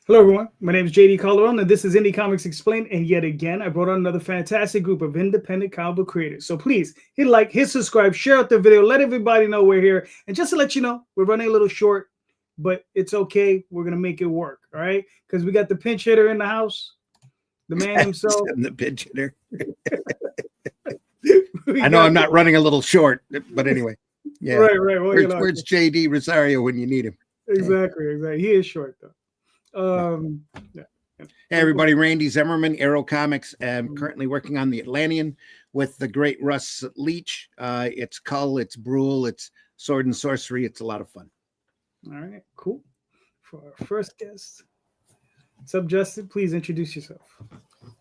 Hello, everyone. My name is JD Calderon, and this is Indie Comics Explained. And yet again, I brought on another fantastic group of independent comic book creators. So please hit like, hit subscribe, share out the video, let everybody know we're here. And just to let you know, we're running a little short, but it's okay. We're going to make it work. All right. Because we got the pinch hitter in the house, the man himself. I'm the pinch hitter. I know I'm not running a little short, but anyway. Yeah. Right. Well, where's Dee Rosario when you need him? Exactly. He is short, though. Yeah. Hey, everybody, Randy Zimmerman, Arrow Comics. I'm currently working on the Atlantean with the great Russ Leach. It's Cull, it's Brule, it's Sword and Sorcery. It's a lot of fun. All right, cool. For our first guest, what's up, Justin? Please introduce yourself.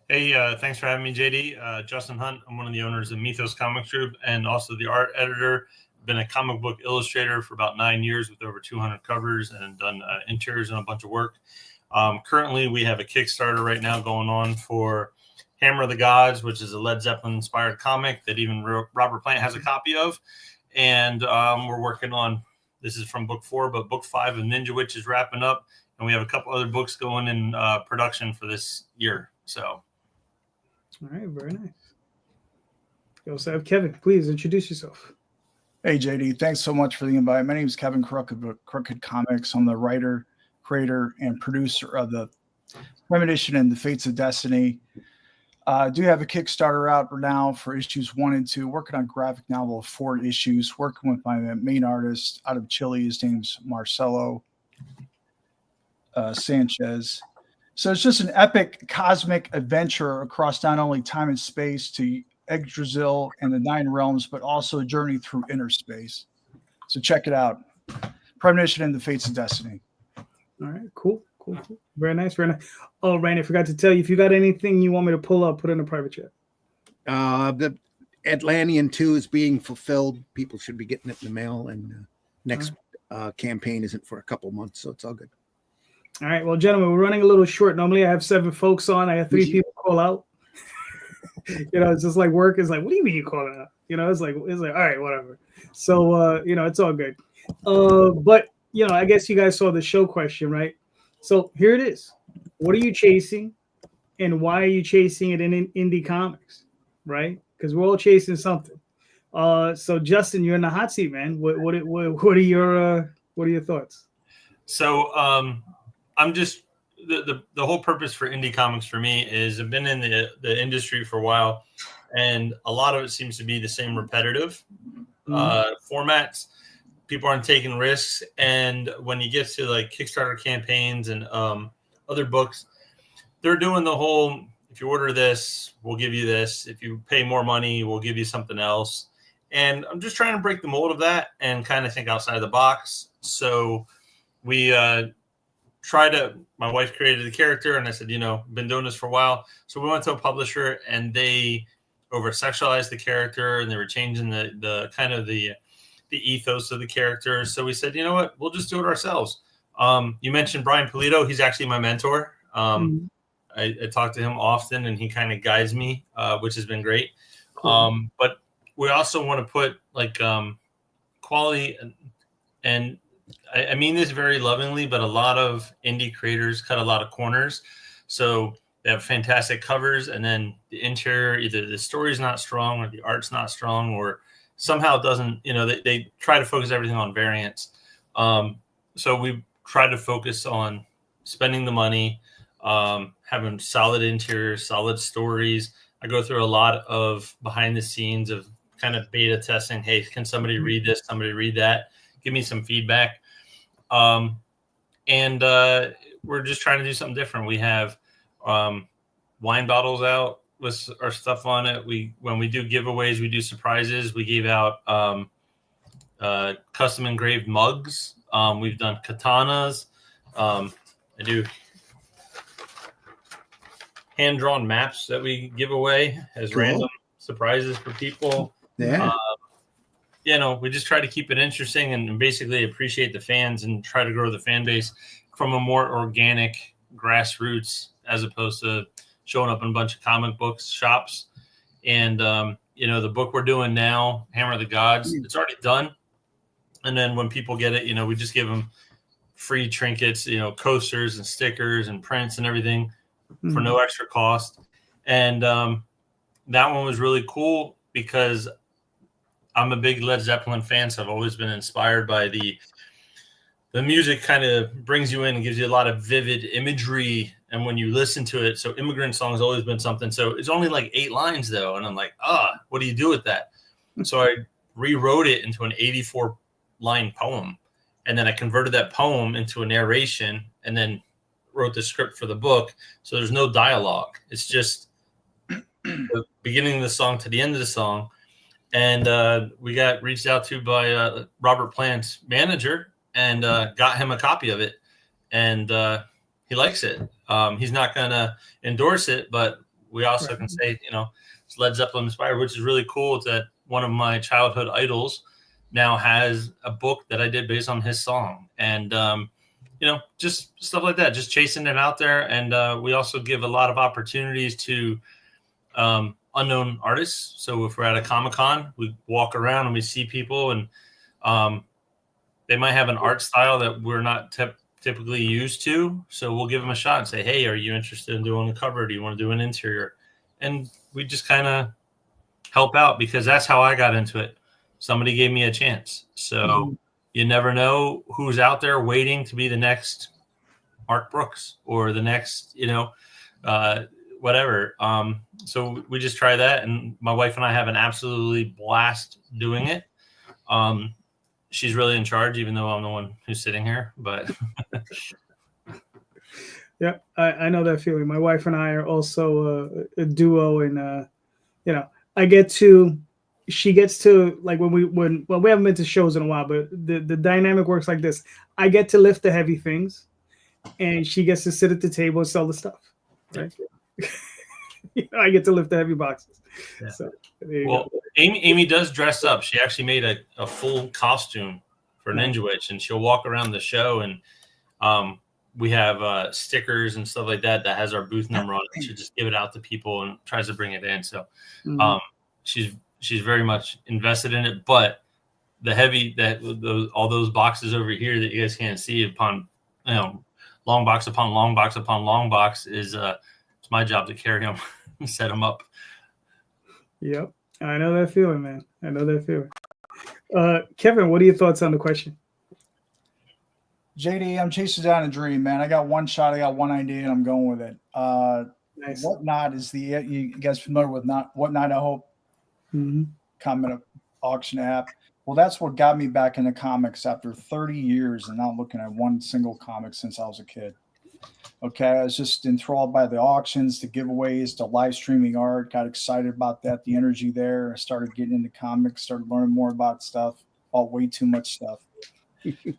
Hey, thanks for having me, JD. Justin Hunt. I'm one of the owners of Mythos Comics Group and also the art editor. Been a comic book illustrator for about 9 years with over 200 covers and done interiors and a bunch of work. Currently, we have a Kickstarter right now going on for Hammer of the Gods, which is a Led Zeppelin-inspired comic that even Robert Plant has a copy of. And we're working on, this is from book 4, but book 5 of Ninja Witch is wrapping up. And we have a couple other books going in production for this year. So. All right, very nice. We also have Kevin. Please introduce yourself. Hey, JD, thanks so much for the invite. My name is Kevin Crook of Crooked Comics. I'm the writer, creator, and producer of the Premonition and the Fates of Destiny. I do have a Kickstarter out now for issues 1 and 2, working on graphic novel of 4 issues, working with my main artist out of Chile. His name's Marcelo Sanchez. So it's just an epic cosmic adventure across not only time and space to Yggdrasil and the 9 realms, but also a journey through inner space. So check it out. Premonition and the Fates of Destiny. All right, cool. Very nice. Oh, Randy, I forgot to tell you, if you got anything you want me to pull up, put in a private chat. The Atlantean 2 is being fulfilled. People should be getting it in the mail, and next campaign isn't for a couple months, so it's all good. All right, well, gentlemen, we're running a little short. Normally I have 7 folks on. I have 3 people call out. It's just like work is like, what do you mean you call it out? It's like, all right, whatever. So, it's all good. But, I guess you guys saw the show question, right? So here it is. What are you chasing and why are you chasing it in indie comics, right? Because we're all chasing something. So Justin, you're in the hot seat, man. What are your thoughts? So I'm just, the whole purpose for indie comics for me is I've been in the industry for a while, and a lot of it seems to be the same repetitive formats. People aren't taking risks, and when you get to like Kickstarter campaigns and other books, they're doing the whole, if you order this, we'll give you this. If you pay more money, we'll give you something else. And I'm just trying to break the mold of that and kind of think outside the box. So we my wife created the character, and I said, been doing this for a while. So we went to a publisher, and they over-sexualized the character, and they were changing the kind of the ethos of the character. So we said, you know what, we'll just do it ourselves. You mentioned Brian Pulido. He's actually my mentor. I talk to him often, and he kind of guides me, which has been great. Cool. But we also want to put like quality, and I mean this very lovingly, but a lot of indie creators cut a lot of corners. So they have fantastic covers, and then the interior, either the story's not strong or the art's not strong, or somehow it doesn't, they try to focus everything on variants. So we try to focus on spending the money, having solid interiors, solid stories. I go through a lot of behind the scenes of kind of beta testing. Hey, can somebody read this? Somebody read that? Give me some feedback. And we're just trying to do something different. We have wine bottles out with our stuff on it. When we do giveaways, we do surprises. We gave out custom engraved mugs. We've done katanas. I do hand-drawn maps that we give away as random surprises for people. Yeah. We just try to keep it interesting and basically appreciate the fans and try to grow the fan base from a more organic grassroots as opposed to showing up in a bunch of comic books shops. And, the book we're doing now, Hammer of the Gods, it's already done. And then when people get it, we just give them free trinkets, coasters and stickers and prints and everything for Mhm. no extra cost. And that one was really cool because I'm a big Led Zeppelin fan, so I've always been inspired by the music. Kind of brings you in and gives you a lot of vivid imagery, and when you listen to it, so Immigrant Song has always been something. So it's only like 8 lines though, and I'm like, what do you do with that? So I rewrote it into an 84-line poem, and then I converted that poem into a narration, and then wrote the script for the book. So there's no dialogue. It's just the beginning of the song to the end of the song. And we got reached out to by Robert Plant's manager and got him a copy of it. And he likes it. He's not going to endorse it, but we also can say, it's Led Zeppelin inspired, which is really cool that one of my childhood idols now has a book that I did based on his song. And, just stuff like that, just chasing it out there. And we also give a lot of opportunities to unknown artists. So if we're at a Comic-Con, we walk around and we see people, and they might have an art style that we're not typically used to. So we'll give them a shot and say, hey, are you interested in doing a cover? Do you want to do an interior? And we just kind of help out, because that's how I got into it. Somebody gave me a chance. So you never know who's out there waiting to be the next Mark Brooks or the next, whatever. So we just try that. And my wife and I have an absolutely blast doing it. She's really in charge, even though I'm the one who's sitting here, but. Yeah, I know that feeling. My wife and I are also a duo, and she gets to, like, when we haven't been to shows in a while, but the dynamic works like this. I get to lift the heavy things, and she gets to sit at the table and sell the stuff. Right? I get to lift the heavy boxes. Yeah. So Amy does dress up. She actually made a full costume for Ninja Witch, and she'll walk around the show, and we have stickers and stuff like that has our booth number on it. She'll just give it out to people and tries to bring it in. So she's very much invested in it. But the heavy, all those boxes over here that you guys can't see, upon long box upon long box upon long box, is it's my job to carry them and set them up. Yep, I know that feeling, man. I know that feeling. Kevin, what are your thoughts on the question? JD, I'm chasing down a dream, man. I got one shot, I got one idea, and I'm going with it. Nice. Whatnot is you guys familiar with Whatnot? I hope. Comic auction app. Well, that's what got me back into comics after 30 years and not looking at one single comic since I was a kid. Okay, I was just enthralled by the auctions, the giveaways, the live streaming art. Got excited about that, the energy there. I started getting into comics, started learning more about stuff. Bought way too much stuff.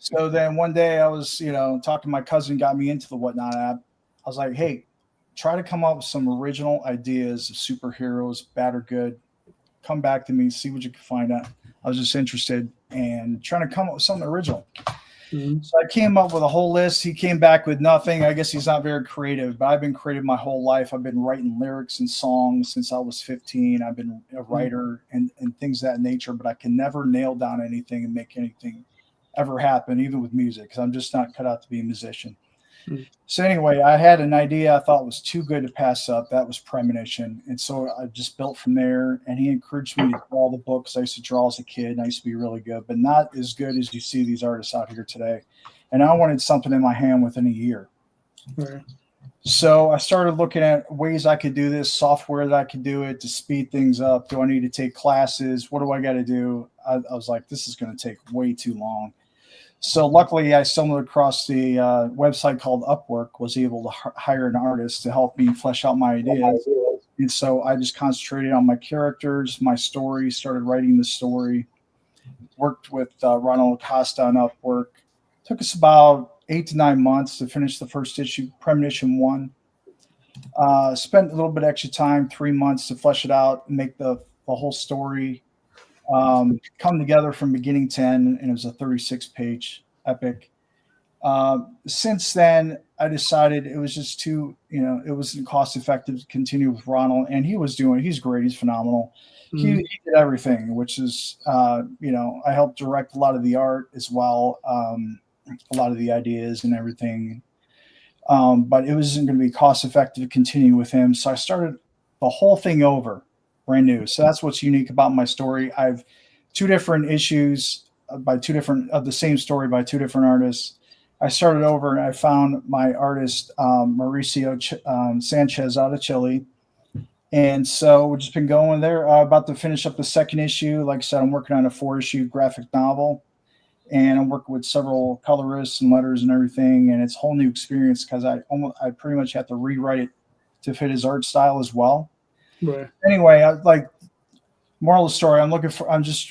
So then one day I was, talking to my cousin, got me into the Whatnot app. I was like, hey, try to come up with some original ideas of superheroes, bad or good. Come back to me, see what you can find out. I was just interested and trying to come up with something original. So I came up with a whole list. He came back with nothing. I guess he's not very creative, but I've been creative my whole life. I've been writing lyrics and songs since I was 15. I've been a writer and things of that nature, but I can never nail down anything and make anything ever happen, even with music, because I'm just not cut out to be a musician. So anyway, I had an idea I thought was too good to pass up. That was Premonition. And so I just built from there, and he encouraged me to draw the books. I used to draw as a kid, and I used to be really good, but not as good as you see these artists out here today. And I wanted something in my hand within a year. Right. So I started looking at ways I could do this, software that I could do it to speed things up. Do I need to take classes? What do I got to do? I was like, this is going to take way too long. So luckily, I stumbled across the website called Upwork, was able to hire an artist to help me flesh out my ideas. And so I just concentrated on my characters, my story, started writing the story, worked with Ronald Acosta on Upwork. Took us about 8 to 9 months to finish the first issue, Premonition 1. Spent a little bit extra time, 3 months to flesh it out and make the whole story come together from beginning to end, and it was a 36-page epic. Since then, I decided it was just too, it wasn't cost effective to continue with Ronald, and he's great, he's phenomenal. He did everything, which is, I helped direct a lot of the art as well. a lot of the ideas and everything. But it wasn't going to be cost effective to continue with him. So I started the whole thing over, brand new. So that's what's unique about my story. I've two different issues by two different of the same story by two different artists. I started over and I found my artist, Mauricio Sanchez out of Chile. And so we've just been going there. About to finish up the second issue. Like I said, I'm working on a 4-issue graphic novel. And I'm working with several colorists and letters and everything. And it's a whole new experience because I pretty much have to rewrite it to fit his art style as well. Right. Anyway, moral of the story,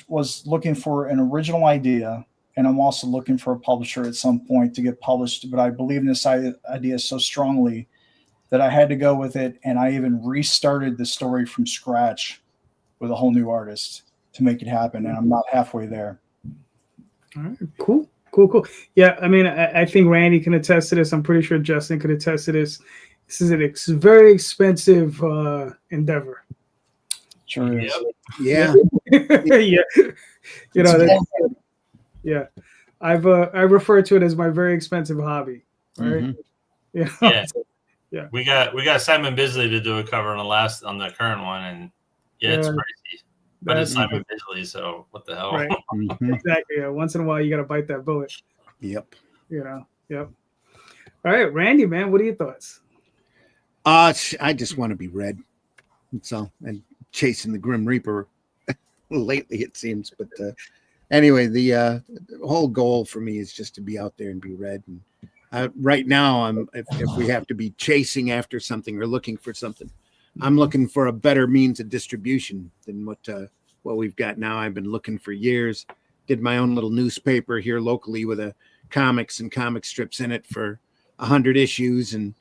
was looking for an original idea. And I'm also looking for a publisher at some point to get published. But I believe in this idea so strongly that I had to go with it. And I even restarted the story from scratch with a whole new artist to make it happen. And I'm not halfway there. All right, cool. Yeah, I mean, I think Randy can attest to this. I'm pretty sure Justin could attest to this. This is a very expensive endeavor. Sure is. Yeah. Yeah. You know, yeah. I refer to it as my very expensive hobby. Right. Mm-hmm. Yeah. Yeah. We got Simon Bisley to do a cover on the current one, and it's pricey. But it's Simon Bisley, so what the hell? Right. Mm-hmm. Exactly. Yeah. Once in a while, you got to bite that bullet. Yep. You know. Yep. All right, Randy, man, what are your thoughts? I just want to be read. So, and chasing the Grim Reaper lately, it seems. But anyway, the whole goal for me is just to be out there and be read. And right now, if we have to be chasing after something or looking for something, I'm looking for a better means of distribution than what we've got now. I've been looking for years. Did my own little newspaper here locally with comics and comic strips in it for 100 issues, and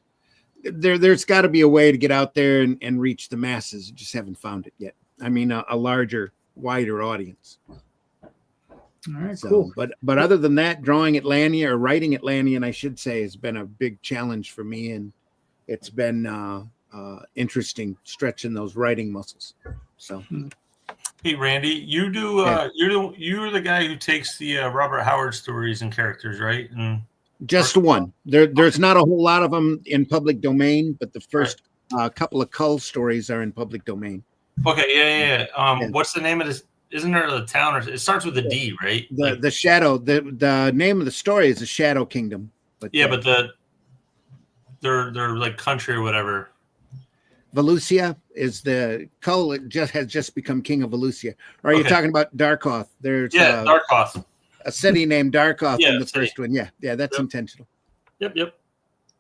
there's got to be a way to get out there and reach the masses. Just haven't found it yet. I mean, a larger, wider audience. All right, So, cool. But other than that, drawing Atlantean or writing Atlantean, I should say, has been a big challenge for me, and it's been interesting stretching those writing muscles. So, hey Randy, you do you're the guy who takes the Robert Howard stories and characters, right? And just one. There's not a whole lot of them in public domain, but the first couple of Cull stories are in public domain. Okay, yeah. What's the name of this? Isn't there a town, or it starts with a D, right? The Shadow. The name of the story is the Shadow Kingdom. But but they're like country or whatever. Valusia is the Cull. Has just become king of Valusia. Or are you talking about Darkoth? There's Darkoth. A city named Darkoth in the city. first one. Yeah, that's intentional. Yep.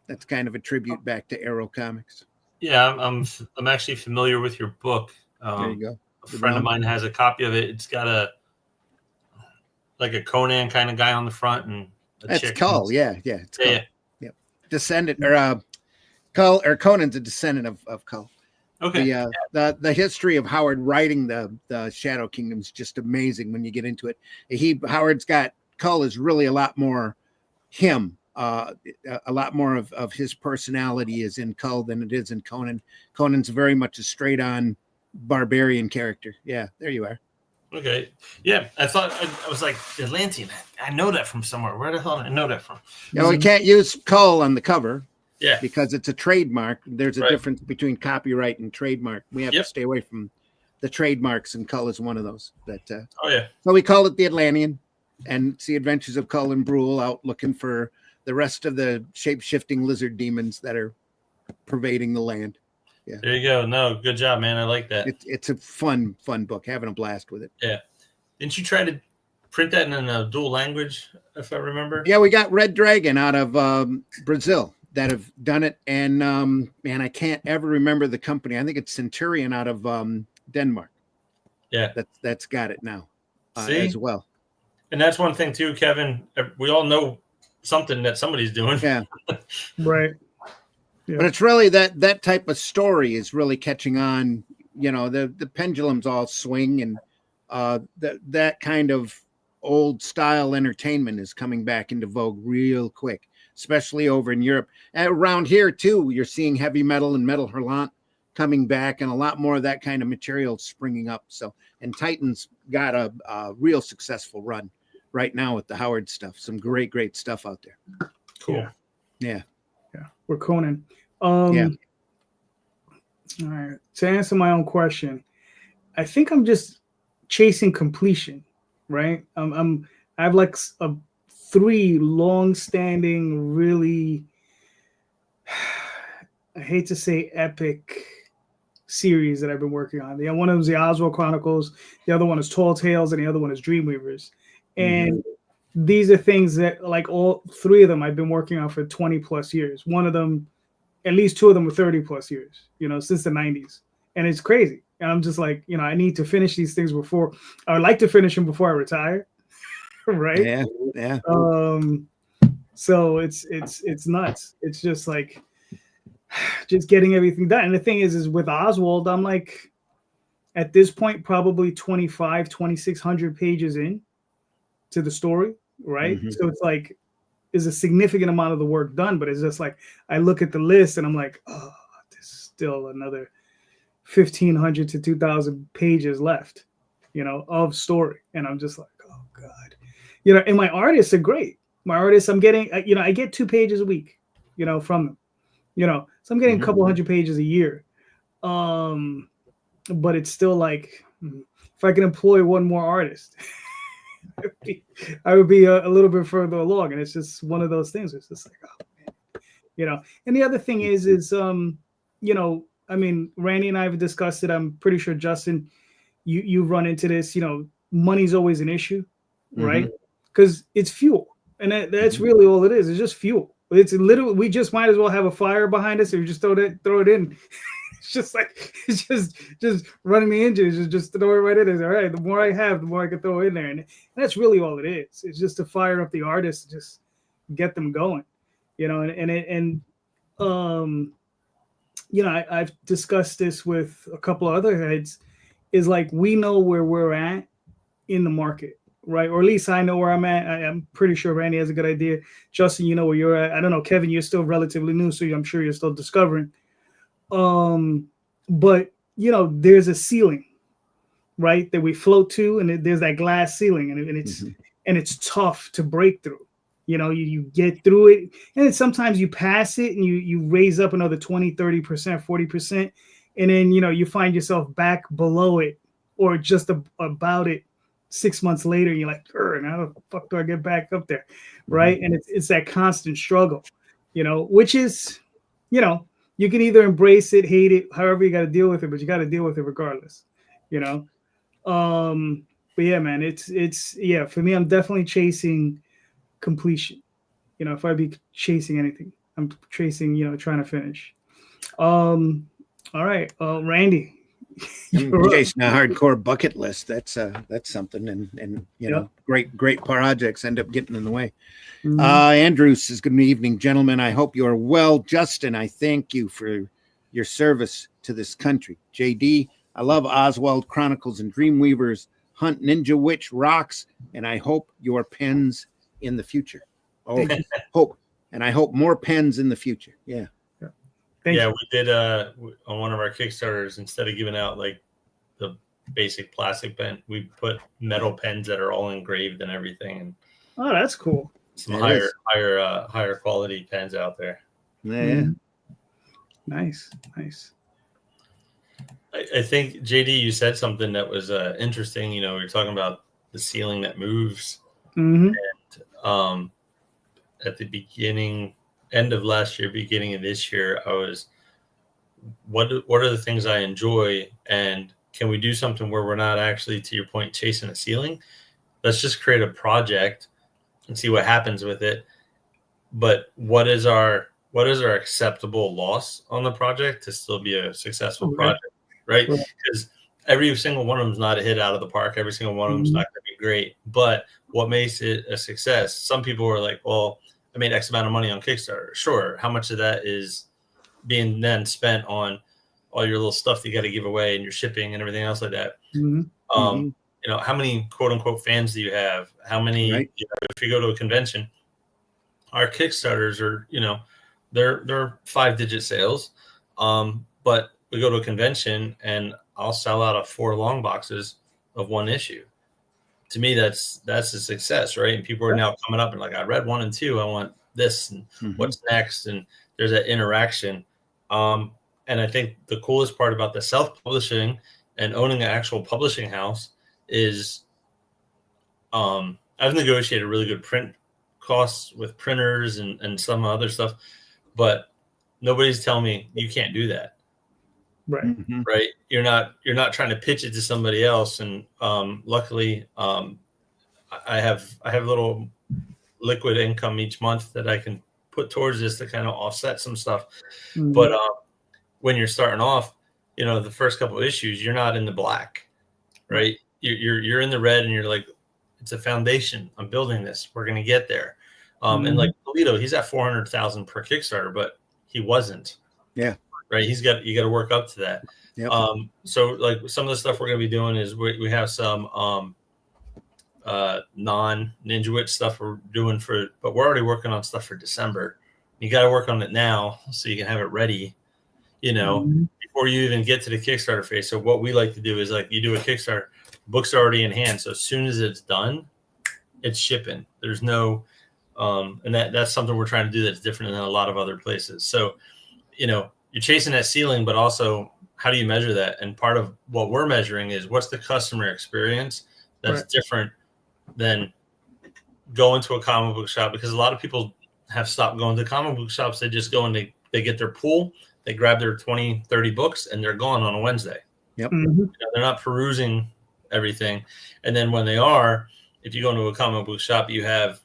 That's kind of a tribute back to Arrow Comics. Yeah, I'm actually familiar with your book. There you go. A friend of mine has a copy of it. It's got a Conan kind of guy on the front, and that's Cull. Yeah. It's Cull. Yeah. Descendant or Cull or Conan's a descendant of Cull. Okay. The history of Howard writing the Shadow Kingdom is just amazing when you get into it. Howard's got Cull is really a lot more him. A lot more of his personality is in Cull than it is in Conan. Conan's very much a straight on barbarian character. Yeah, there you are. Okay. Yeah, I thought I was like Atlantean. I know that from somewhere. Where the hell did I know that from? No, we can't use Cull on the cover. Yeah, because it's a trademark. There's a difference between copyright and trademark. We have to stay away from the trademarks, and Cull is one of those. So we call it the Atlantean, and it's the adventures of Cull and Brule out looking for the rest of the shape-shifting lizard demons that are pervading the land. Yeah, there you go. No, good job, man. I like that. It's a fun book. Having a blast with it. Yeah. Didn't you try to print that in a dual language, if I remember? Yeah, we got Red Dragon out of Brazil that have done it, and man, I can't ever remember the company. I think it's Centurion out of Denmark. Yeah, that's got it now as well. And that's one thing too, Kevin. We all know something that somebody's doing. Yeah, right. Yeah. But it's really that type of story is really catching on. You know, the pendulums all swing, and that kind of old style entertainment is coming back into vogue real quick, especially over in Europe. And around here too, you're seeing heavy metal and metal hurlant coming back, and a lot more of that kind of material springing up. So, and Titan's got a real successful run right now with the Howard stuff. Some great stuff out there. Cool. Yeah. We're Conan. Yeah. All right. To answer my own question, I think I'm just chasing completion, right? I have like 3 long-standing, really, I hate to say epic series that I've been working on. The one of them is the Oswald Chronicles, the other one is Tall Tales, and the other one is Dreamweavers. And these are things that, like, all 3 of them I've been working on for 20 plus years. One of them, at least 2 of them, were 30 plus years, since the 90s. And it's crazy. And I'm just like, I need to finish these things before, I would like to finish them before I retire. Right. Yeah. So it's nuts. It's just like, just getting everything done. And the thing is with Oswald, I'm like, at this point, probably 2,600 pages in to the story. Right. So it's like, there's a significant amount of the work done, but it's just like, I look at the list and I'm like, oh, there's still another 1,500 to 2,000 pages left, of story. And I'm just like, oh God, and my artists are great. My artists, I'm getting, I get 2 pages a week, from them, so I'm getting a couple hundred pages a year. But it's still like, if I can employ one more artist, I would be a little bit further along. And it's just one of those things. It's just like, oh man, and the other thing is, I mean, Randy and I have discussed it. I'm pretty sure, Justin, you run into this, money's always an issue, right? Because it's fuel. And that's really all it is. It's just fuel. It's literally, we just might as well have a fire behind us and just throw it in. It's just like, it's just running the engine. Just throw it right in. It's all right. The more I have, the more I can throw in there. And that's really all it is. It's just to fire up the artists, just get them going, I've discussed this with a couple of other heads, is like, we know where we're at in the market, right? Or at least I know where I'm at. I'm pretty sure Randy has a good idea. Justin, you know where you're at. I don't know, Kevin, you're still relatively new, so I'm sure you're still discovering. But there's a ceiling, right, that we float to, and there's that glass ceiling, and it's tough to break through. You get through it, and then sometimes you pass it and you raise up another 20, 30%, 40%. And then, you find yourself back below it or just about it 6 months later. And you're like, how the fuck do I get back up there? Right. And it's that constant struggle, which is, you can either embrace it, hate it, however you got to deal with it, but you got to deal with it regardless, But yeah, man, it's for me, I'm definitely chasing completion. If I'd be chasing anything, I'm chasing, trying to finish. All right, Randy, I'm chasing a hardcore bucket list. That's something, and great projects end up getting in the way. Andrew says, good evening, gentlemen. I hope you are well. Justin, I thank you for your service to this country. JD, I love Oswald Chronicles and Dreamweavers. Hunt Ninja Witch rocks, and I hope your pens in the future. I hope more pens in the future. Yeah. We did on one of our Kickstarters, instead of giving out like the basic plastic pen, we put metal pens that are all engraved and everything. And that's cool. Some higher quality pens out there. Yeah. Nice. I think, JD, you said something that was interesting. You're talking about the ceiling that moves. And at the end of last year, beginning of this year, I was, what are the things I enjoy, and can we do something where we're not actually, to your point, chasing a ceiling? Let's just create a project and see what happens with it. But what is our acceptable loss on the project to still be a successful project, right? Because every single one of them is not a hit out of the park. Every single one of them is not going to be great. But what makes it a success? Some people are like, well, I made X amount of money on Kickstarter. Sure. How much of that is being then spent on all your little stuff that you got to give away and your shipping and everything else like that? How many quote unquote fans do you have? How many, if you go to a convention, our Kickstarters are, they're 5-digit sales. But we go to a convention and I'll sell out of 4 long boxes of one issue. to me, that's a success, right? And people are now coming up and like, I read 1 and 2. I want this, and what's next? And there's that interaction. And I think the coolest part about the self-publishing and owning an actual publishing house is I've negotiated really good print costs with printers and some other stuff, but nobody's telling me you can't do that. Right. Right. You're not trying to pitch it to somebody else. And luckily, I have a little liquid income each month that I can put towards this to kind of offset some stuff. But when you're starting off, the first couple of issues, you're not in the black, right? You're in the red, and you're like, it's a foundation. I'm building this. We're going to get there. And like Toledo, he's at 400,000 per Kickstarter, but he wasn't. Yeah. Right. You got to work up to that. Yep. So like some of the stuff we're going to be doing is we have some non-Ninja Witch stuff we're doing but we're already working on stuff for December. You got to work on it now so you can have it ready, before you even get to the Kickstarter phase. So what we like to do is like you do a Kickstarter, books are already in hand. So as soon as it's done, it's shipping. There's no, and that's something we're trying to do that's different than a lot of other places. So, you're chasing that ceiling, but also how do you measure that? And part of what we're measuring is what's the customer experience that's different than going to a comic book shop, because a lot of people have stopped going to comic book shops. They just go and they get their pool, they grab their 20, 30 books, and they're gone on a Wednesday. Yep. They're not perusing everything. And then when they are, if you go into a comic book shop, you have,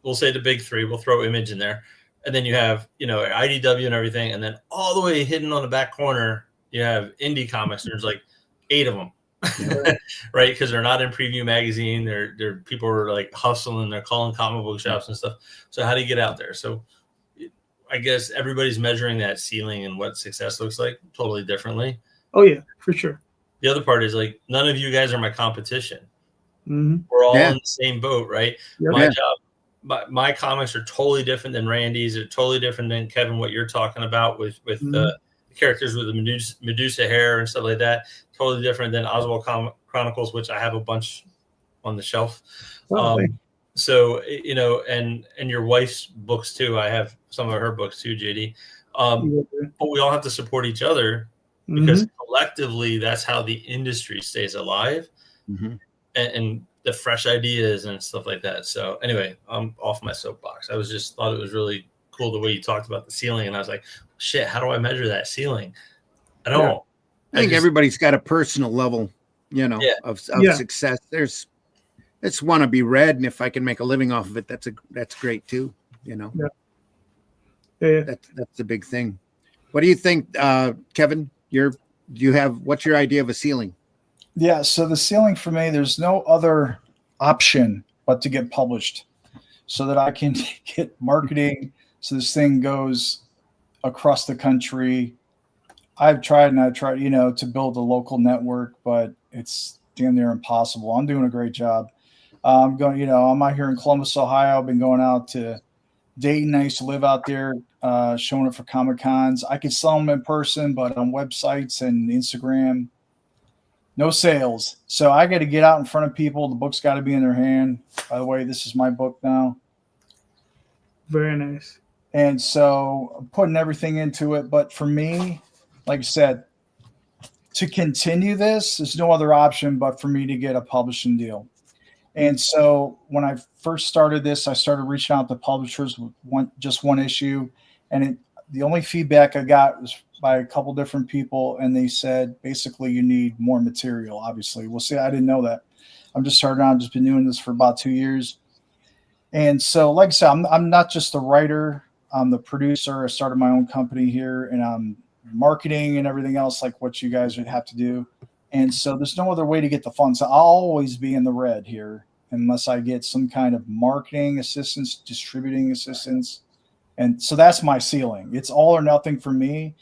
we'll say the big three, we'll throw Image in there. And then you have, IDW and everything. And then all the way hidden on the back corner, you have Indy comics. There's like 8 of them, right? Because they're not in Preview Magazine. They're people are like hustling. They're calling comic book shops and stuff. So how do you get out there? So I guess everybody's measuring that ceiling and what success looks like totally differently. Oh, yeah, for sure. The other part is like, none of you guys are my competition. We're all in the same boat, right? Yep. My job. My comics are totally different than Randy's. They're totally different than Kevin, what you're talking about with the characters with the Medusa hair and stuff like that. Totally different than Oswald Chronicles, which I have a bunch on the shelf. So, and your wife's books too. I have some of her books too, JD. But we all have to support each other because collectively that's how the industry stays alive. And the fresh ideas and stuff like that. So anyway, I'm off my soapbox. I just thought it was really cool the way you talked about the ceiling. And I was like, shit, how do I measure that ceiling? I don't. I think everybody's got a personal level, of success. It's want to be read. And if I can make a living off of it, that's great too. That's the big thing. What do you think, Kevin? What's your idea of a ceiling? Yeah, so the ceiling for me, there's no other option but to get published so that I can get marketing so this thing goes across the country. I've tried to build a local network, but it's damn near impossible. I'm doing a great job. I'm out here in Columbus, Ohio. I've been going out to Dayton. I used to live out there, showing it for Comic Cons. I could sell them in person, but on websites and Instagram, no sales. So I got to get out in front of people. The book's got to be in their hand. By the way, this is my book now. Very nice. And so I'm putting everything into it. But for me, like I said, to continue this, there's no other option but for me to get a publishing deal. And so when I first started this, I started reaching out to publishers with just one issue. And the only feedback I got was by a couple different people, and they said basically you need more material. Obviously, we'll see. I didn't know that. I'm just starting out. I've just been doing this for about 2 years, and so like I said, I'm not just a writer. I'm the producer. I started my own company here, and I'm marketing and everything else like what you guys would have to do. And so there's no other way to get the funds. So I'll always be in the red here unless I get some kind of marketing assistance, distributing assistance, and so that's my ceiling. It's all or nothing for me.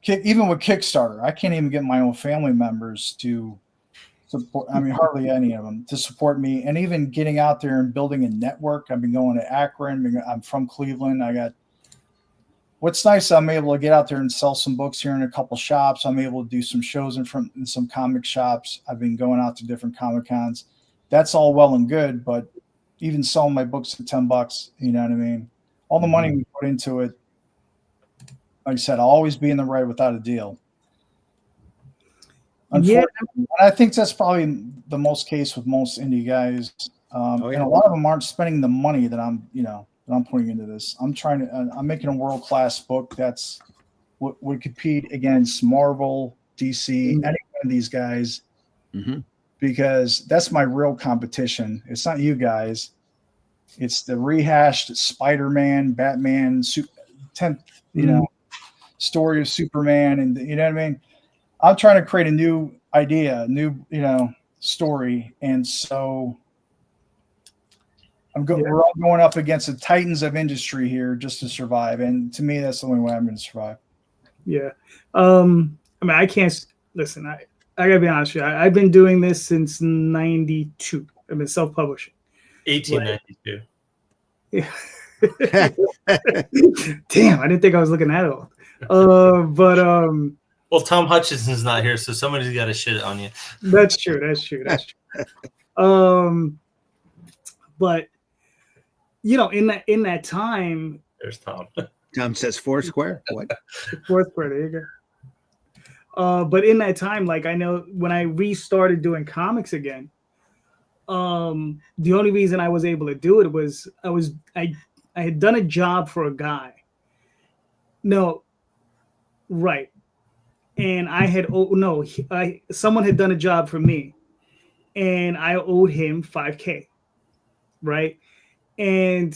Even with Kickstarter, I can't even get my own family members to support. I mean, hardly any of them to support me. And even getting out there and building a network. I've been going to Akron. I'm from Cleveland. What's nice, I'm able to get out there and sell some books here in a couple shops. I'm able to do some shows in some comic shops. I've been going out to different Comic Cons. that's all well and good, but even selling my books for $10, you know what I mean? All the money we put into it, like I said, I'll always be in the right without a deal. Unfortunately, I think that's probably the most case with most indie guys. And a lot of them aren't spending the money that I'm putting into this. I'm making a world-class book that's would compete against Marvel, DC, any one of these guys, because that's my real competition. It's not you guys. It's the rehashed Spider-Man, Batman, 10th, story of Superman, and you know what I mean? I'm trying to create a new idea, new, story. And so we're all going up against the titans of industry here just to survive. And to me, that's the only way I'm going to survive. Yeah. I mean, I can't listen. I gotta be honest with you. I've been doing this since 92. I've been self-publishing. 1892. Yeah. Damn, I didn't think I was looking that old. Well, Tom Hutchinson's not here, so somebody's got to shit on you. That's true. But in that time, there's Tom. Tom says Foursquare. What? Foursquare. There you go. But in that time, like I know when I restarted doing comics again, the only reason I was able to do it was I had done a job for a guy. No, right. And I had someone had done a job for me, and I owed him $5,000, right? And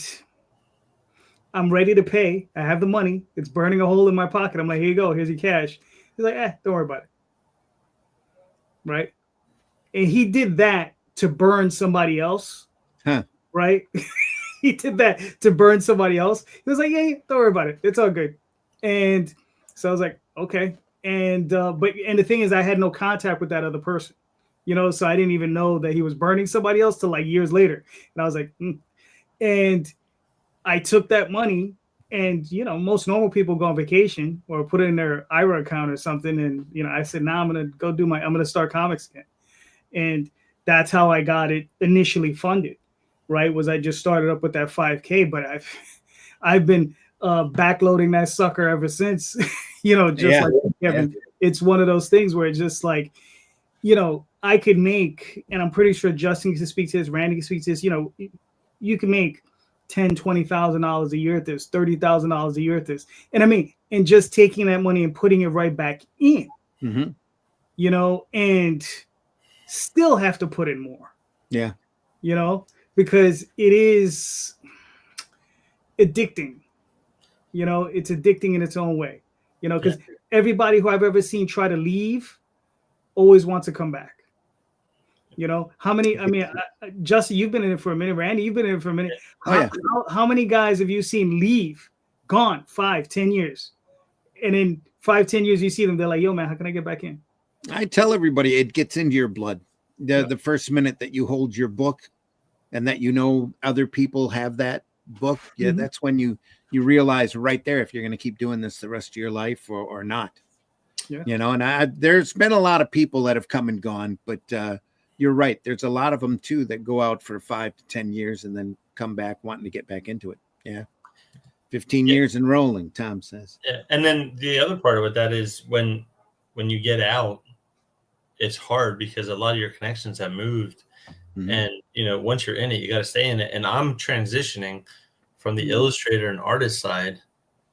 I'm ready to pay. I have the money. It's burning a hole in my pocket. I'm like, here you go. Here's your cash. He's like, don't worry about it, right? And he did that to burn somebody else, right? He did that to burn somebody else. He was like, yeah, don't worry about it. It's all good. And so I was like, okay. And the thing is, I had no contact with that other person, so I didn't even know that he was burning somebody else till like years later. And I was like, and I took that money, and most normal people go on vacation or put it in their IRA account or something. And I said, now I'm gonna start comics again, and that's how I got it initially funded. Right? Was I just started up with that $5,000, but I've been backloading that sucker ever since. Like Kevin, it's one of those things where it's just like, I could make, and I'm pretty sure Justin can speak to this, Randy can speak to this, you can make $10,000-$20,000 a year at this, $30,000 a year at this. And I mean, and just taking that money and putting it right back in, and still have to put in more. Yeah. Because it is addicting. It's addicting in its own way. Because everybody who I've ever seen try to leave always wants to come back. How many? I mean, Justin, you've been in it for a minute. Randy, you've been in it for a minute. How many guys have you seen leave, gone 5-10 years, and in 5-10 years you see them? They're like, "Yo, man, how can I get back in?" I tell everybody it gets into your blood. The first minute that you hold your book, and that other people have that book, that's when you realize right there if you're going to keep doing this the rest of your life or not. And there's been a lot of people that have come and gone, but you're right, there's a lot of them too that go out for 5 to 10 years and then come back wanting to get back into it. 15 years and rolling, Tom says. And then the other part of that is when you get out, it's hard because a lot of your connections have moved. And once you're in it, you got to stay in it. And I'm transitioning from the illustrator and artist side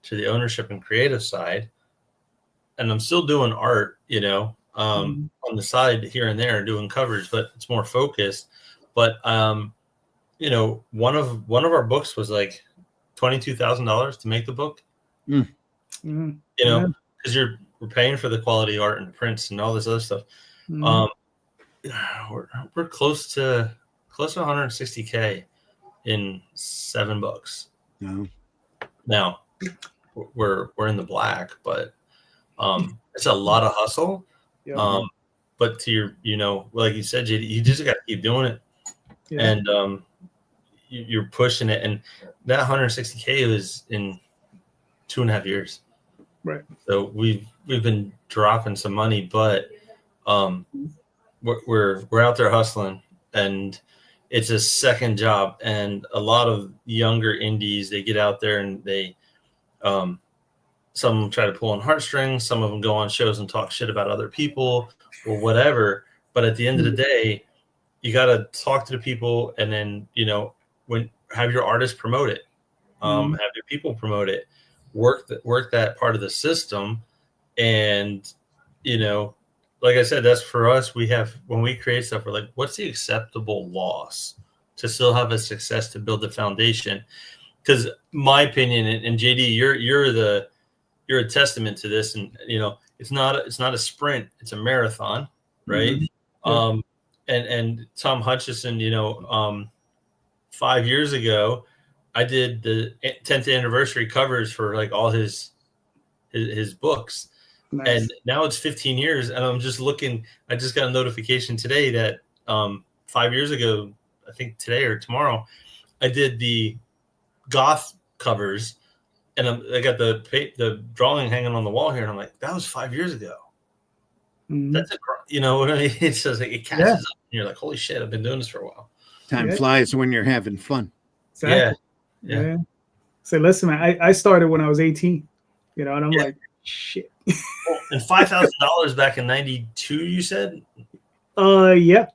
to the ownership and creative side, and I'm still doing art, on the side here and there, doing covers, but it's more focused. But one of our books was like $22,000 to make the book. Because we're paying for the quality art and prints and all this other stuff. We're close to $160,000 in 7 books. Now we're in the black, but it's a lot of hustle. But to your, like you said, JD, you just got to keep doing it, and you're pushing it. And that $160,000 was in 2.5 years. Right. So we've been dropping some money, but we're out there hustling, and it's a second job. And a lot of younger indies, they get out there and they, some of them try to pull on heartstrings. Some of them go on shows and talk shit about other people or whatever. But at the end of the day, you got to talk to the people, and then, when have your artist promote it, have your people promote it, work that part of the system. And, like I said, that's for us. When we create stuff, we're like, what's the acceptable loss to still have a success, to build the foundation? Because my opinion, and JD, you're a testament to this. And, it's not a sprint, it's a marathon. Right. Mm-hmm. And Tom Hutchison, 5 years ago, I did the 10th anniversary covers for like all his books. Nice. And now it's 15 years, and I'm just looking. I just got a notification today that 5 years ago, I think today or tomorrow, I did the goth covers, and I got the drawing hanging on the wall here, and I'm like, that was 5 years ago. Mm-hmm. That's what I mean? It's just like it catches up, and you're like, holy shit, I've been doing this for a while. Time flies when you're having fun. Exactly. Yeah. So listen, man, I started when I was 18, and I'm like, shit. And $5,000 back in '92, you said? Yeah.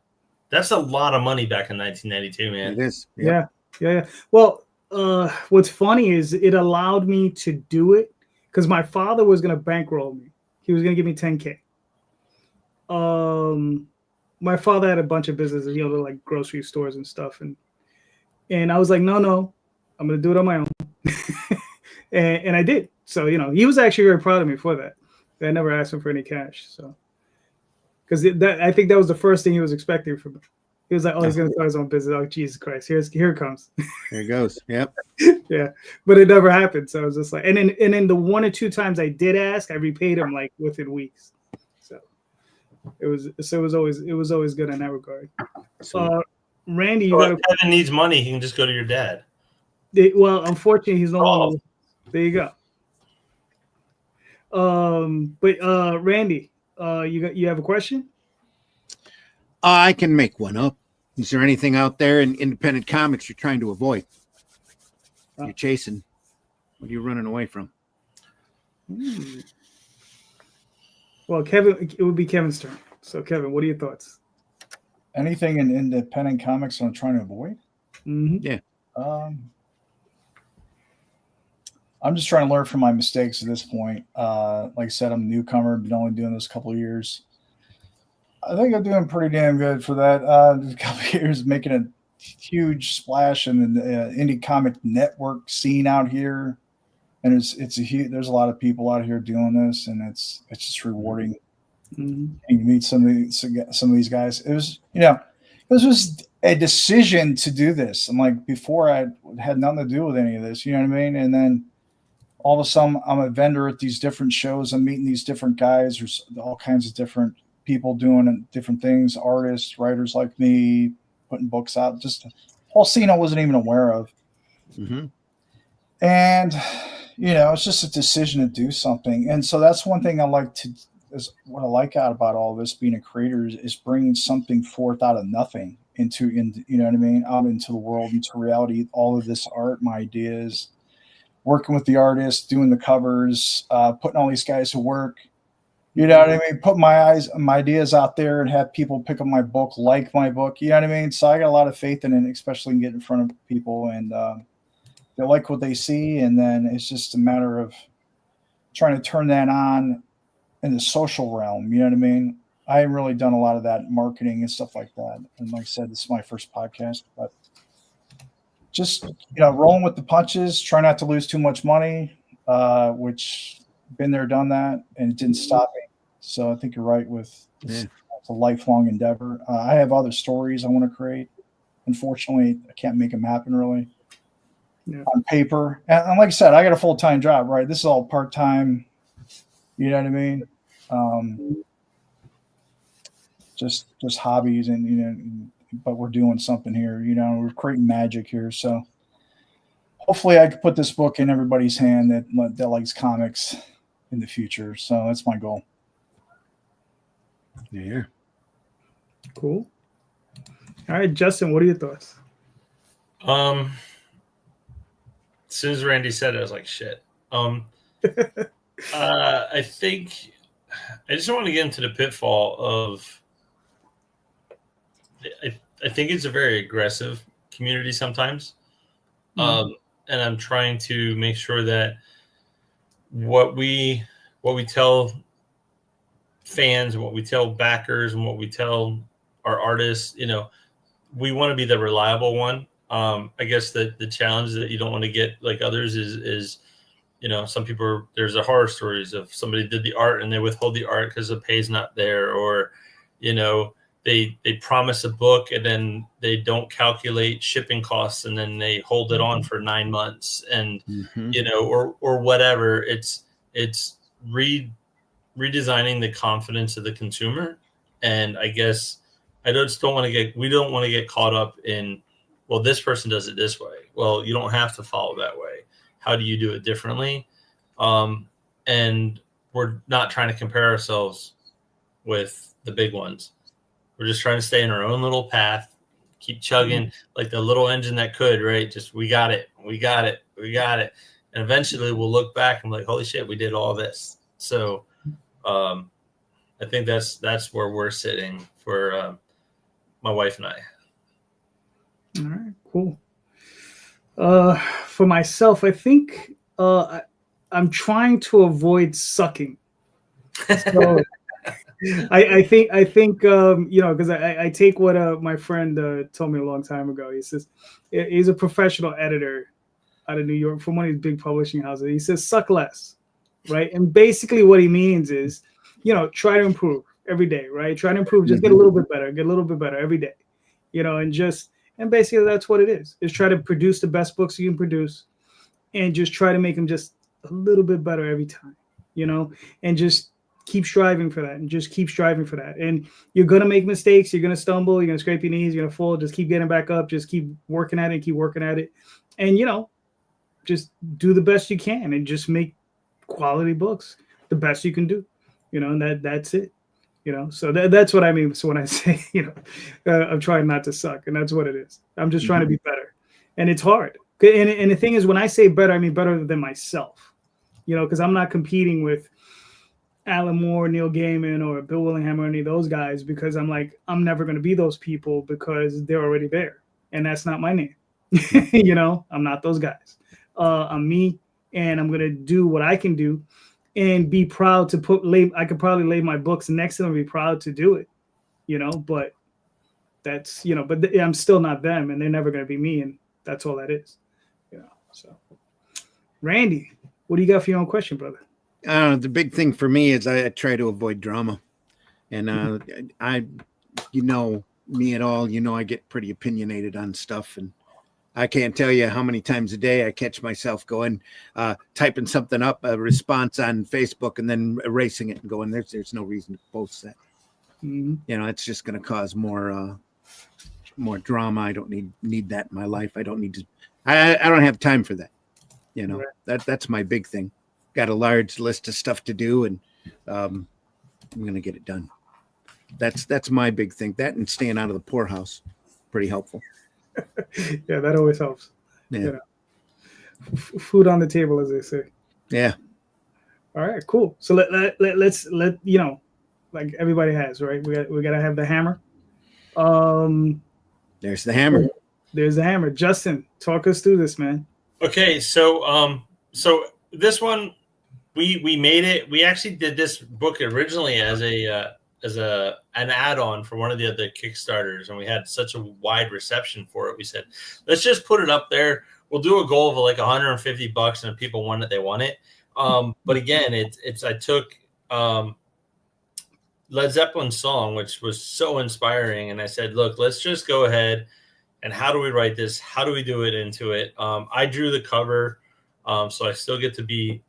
That's a lot of money back in 1992, man. It is. Yep. Yeah. Well, what's funny is it allowed me to do it because my father was going to bankroll me. He was going to give me $10K. My father had a bunch of businesses, like grocery stores and stuff, and I was like, no, I'm going to do it on my own. and I did. So, he was actually very proud of me for that. I never asked him for any cash. So, because I think that was the first thing he was expecting from me. He was like, oh, he's going to start his own business. Oh, Jesus Christ. Here it comes. There it goes. Yep. Yeah. But it never happened. So I was just like, and then the one or two times I did ask, I repaid him like within weeks. So it was always good in that regard. Randy, if Kevin needs money, he can just go to your dad. Well, unfortunately, he's no longer. There you go. But Randy, you have a question? I can make one up. Is there anything out there in independent comics you're trying to avoid? You're chasing. What are you running away from? Well, Kevin, it would be Kevin's turn. So, Kevin, what are your thoughts? Anything in independent comics I'm trying to avoid? Mm-hmm. Yeah. I'm just trying to learn from my mistakes at this point. Like I said, I'm a newcomer, been only doing this a couple of years. I think I'm doing pretty damn good for that. A couple of years, making a huge splash in the indie comic network scene out here, and there's a lot of people out here doing this, and it's just rewarding. Mm-hmm. And you meet some of these guys. It was just a decision to do this. I'm like, before I had nothing to do with any of this, you know what I mean? And then all of a sudden, I'm a vendor at these different shows. I'm meeting these different guys. There's all kinds of different people doing different things, artists, writers like me, putting books out. Just a whole scene I wasn't even aware of. Mm-hmm. And, it's just a decision to do something. And so that's one thing is what I like about all this, being a creator, is bringing something forth out of nothing into you know what I mean, out into the world, into reality. All of this art, my ideas, working with the artists, doing the covers, putting all these guys to work. You know what I mean? Put my ideas out there and have people pick up my book, like my book. You know what I mean? So I got a lot of faith in it, especially in getting in front of people, and they like what they see. And then it's just a matter of trying to turn that on in the social realm. You know what I mean? I haven't really done a lot of that marketing and stuff like that. And like I said, this is my first podcast, but just, rolling with the punches, try not to lose too much money, which been there, done that, and it didn't stop me. So I think you're right with it's a lifelong endeavor. I have other stories I want to create. Unfortunately, I can't make them happen really on paper. And like I said, I got a full-time job, right? This is all part-time. You know what I mean? Just hobbies, and but we're doing something here. We're creating magic here. So hopefully, I can put this book in everybody's hand that likes comics in the future. So that's my goal. Yeah. Cool. All right, Justin, what are your thoughts? As soon as Randy said it, I was like, shit. I think I just don't want to get into the pitfall of. I think it's a very aggressive community sometimes, and I'm trying to make sure that what we tell fans, what we tell backers, and what we tell our artists, we want to be the reliable one. I guess the challenge that you don't want to get like others is some people there's a horror stories of somebody did the art and they withhold the art because the pay's not there, or they promise a book and then they don't calculate shipping costs and then they hold it on for 9 months and or whatever. It's redesigning the confidence of the consumer. And I guess we don't want to get caught up in, well, this person does it this way. Well, you don't have to follow that way. How do you do it differently? And we're not trying to compare ourselves with the big ones. We're just trying to stay in our own little path, keep chugging like the little engine that could, right? Just, we got it. And eventually we'll look back and be like, holy shit, we did all this. So, I think that's where we're sitting for, my wife and I. All right, cool. For myself, I think I'm trying to avoid sucking. So I think because I take what my friend told me a long time ago. He says he's a professional editor out of New York from one of these big publishing houses. He says suck less, right? And basically what he means is, try to improve every day, right? Try to improve, just get a little bit better every day, and basically that's what it is try to produce the best books you can produce and just try to make them just a little bit better every time, and just keep striving for that and you're going to make mistakes, you're going to stumble, you're going to scrape your knees, you're going to fall, just keep getting back up, just keep working at it and just do the best you can and just make quality books the best you can do, and that's it, so that's what I mean. So when I say I'm trying not to suck, and that's what it is. I'm just trying to be better, and it's hard. And the thing is, when I say better, I mean better than myself, because I'm not competing with Alan Moore, Neil Gaiman, or Bill Willingham, or any of those guys, because I'm never going to be those people because they're already there, and that's not my name. I'm not those guys. I'm me, and I'm going to do what I can do and be proud to I could probably lay my books next to them and be proud to do it, but that's, but I'm still not them, and they're never going to be me, and that's all that is, so. Randy, what do you got for your own question, brother? The big thing for me is I try to avoid drama, and I me at all, I get pretty opinionated on stuff, and I can't tell you how many times a day I catch myself going, typing something up, a response on Facebook, and then erasing it and going, there's no reason to post that. It's just going to cause more drama. I don't need that in my life. I don't need to. I don't have time for that. Right. That's my big thing. Got a large list of stuff to do, and I'm going to get it done. That's my big thing. That and staying out of the poorhouse, pretty helpful. Yeah, that always helps. Yeah. Food on the table, as they say. Yeah. All right, cool. So let's like everybody has, right? We gotta have the hammer. There's the hammer. There's the hammer. Justin, talk us through this, man. Okay, so this one we made it. We actually did this book originally as an add-on for one of the other Kickstarters, and we had such a wide reception for it. We said, let's just put it up there. We'll do a goal of like $150, and if people want it, they want it. But again, I took Led Zeppelin's song, which was so inspiring, and I said, look, let's just go ahead and how do we write this? How do we do it into it? I drew the cover, so I still get to be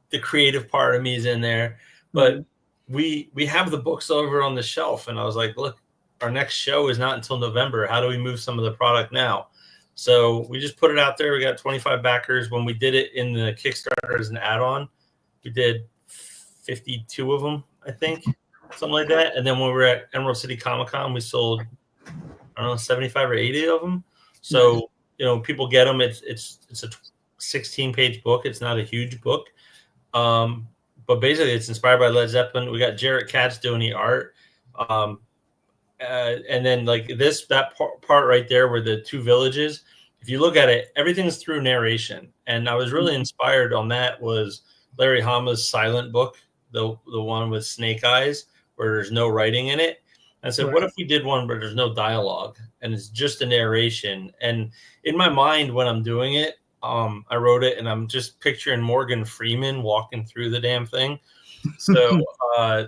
the creative part of me is in there, but we have the books over on the shelf, and I was like, look, our next show is not until November. How do we move some of the product now? So we just put it out there. We got 25 backers. When we did it in the Kickstarter as an add-on, we did 52 of them, I think, something like that. And then when we were at Emerald City Comic Con, we sold I don't know, 75 or 80 of them. So, people get them. It's a 16-page book. It's not a huge book. But basically it's inspired by Led Zeppelin. We got Jarrett Katz doing the art. And then like that part right there where the two villages, if you look at it, everything's through narration. And I was really inspired on that was Larry Hama's silent book, the one with snake eyes, where there's no writing in it. I said, what if we did one where there's no dialogue and it's just a narration? And in my mind, when I'm doing it, I wrote it and I'm just picturing Morgan Freeman walking through the damn thing. So,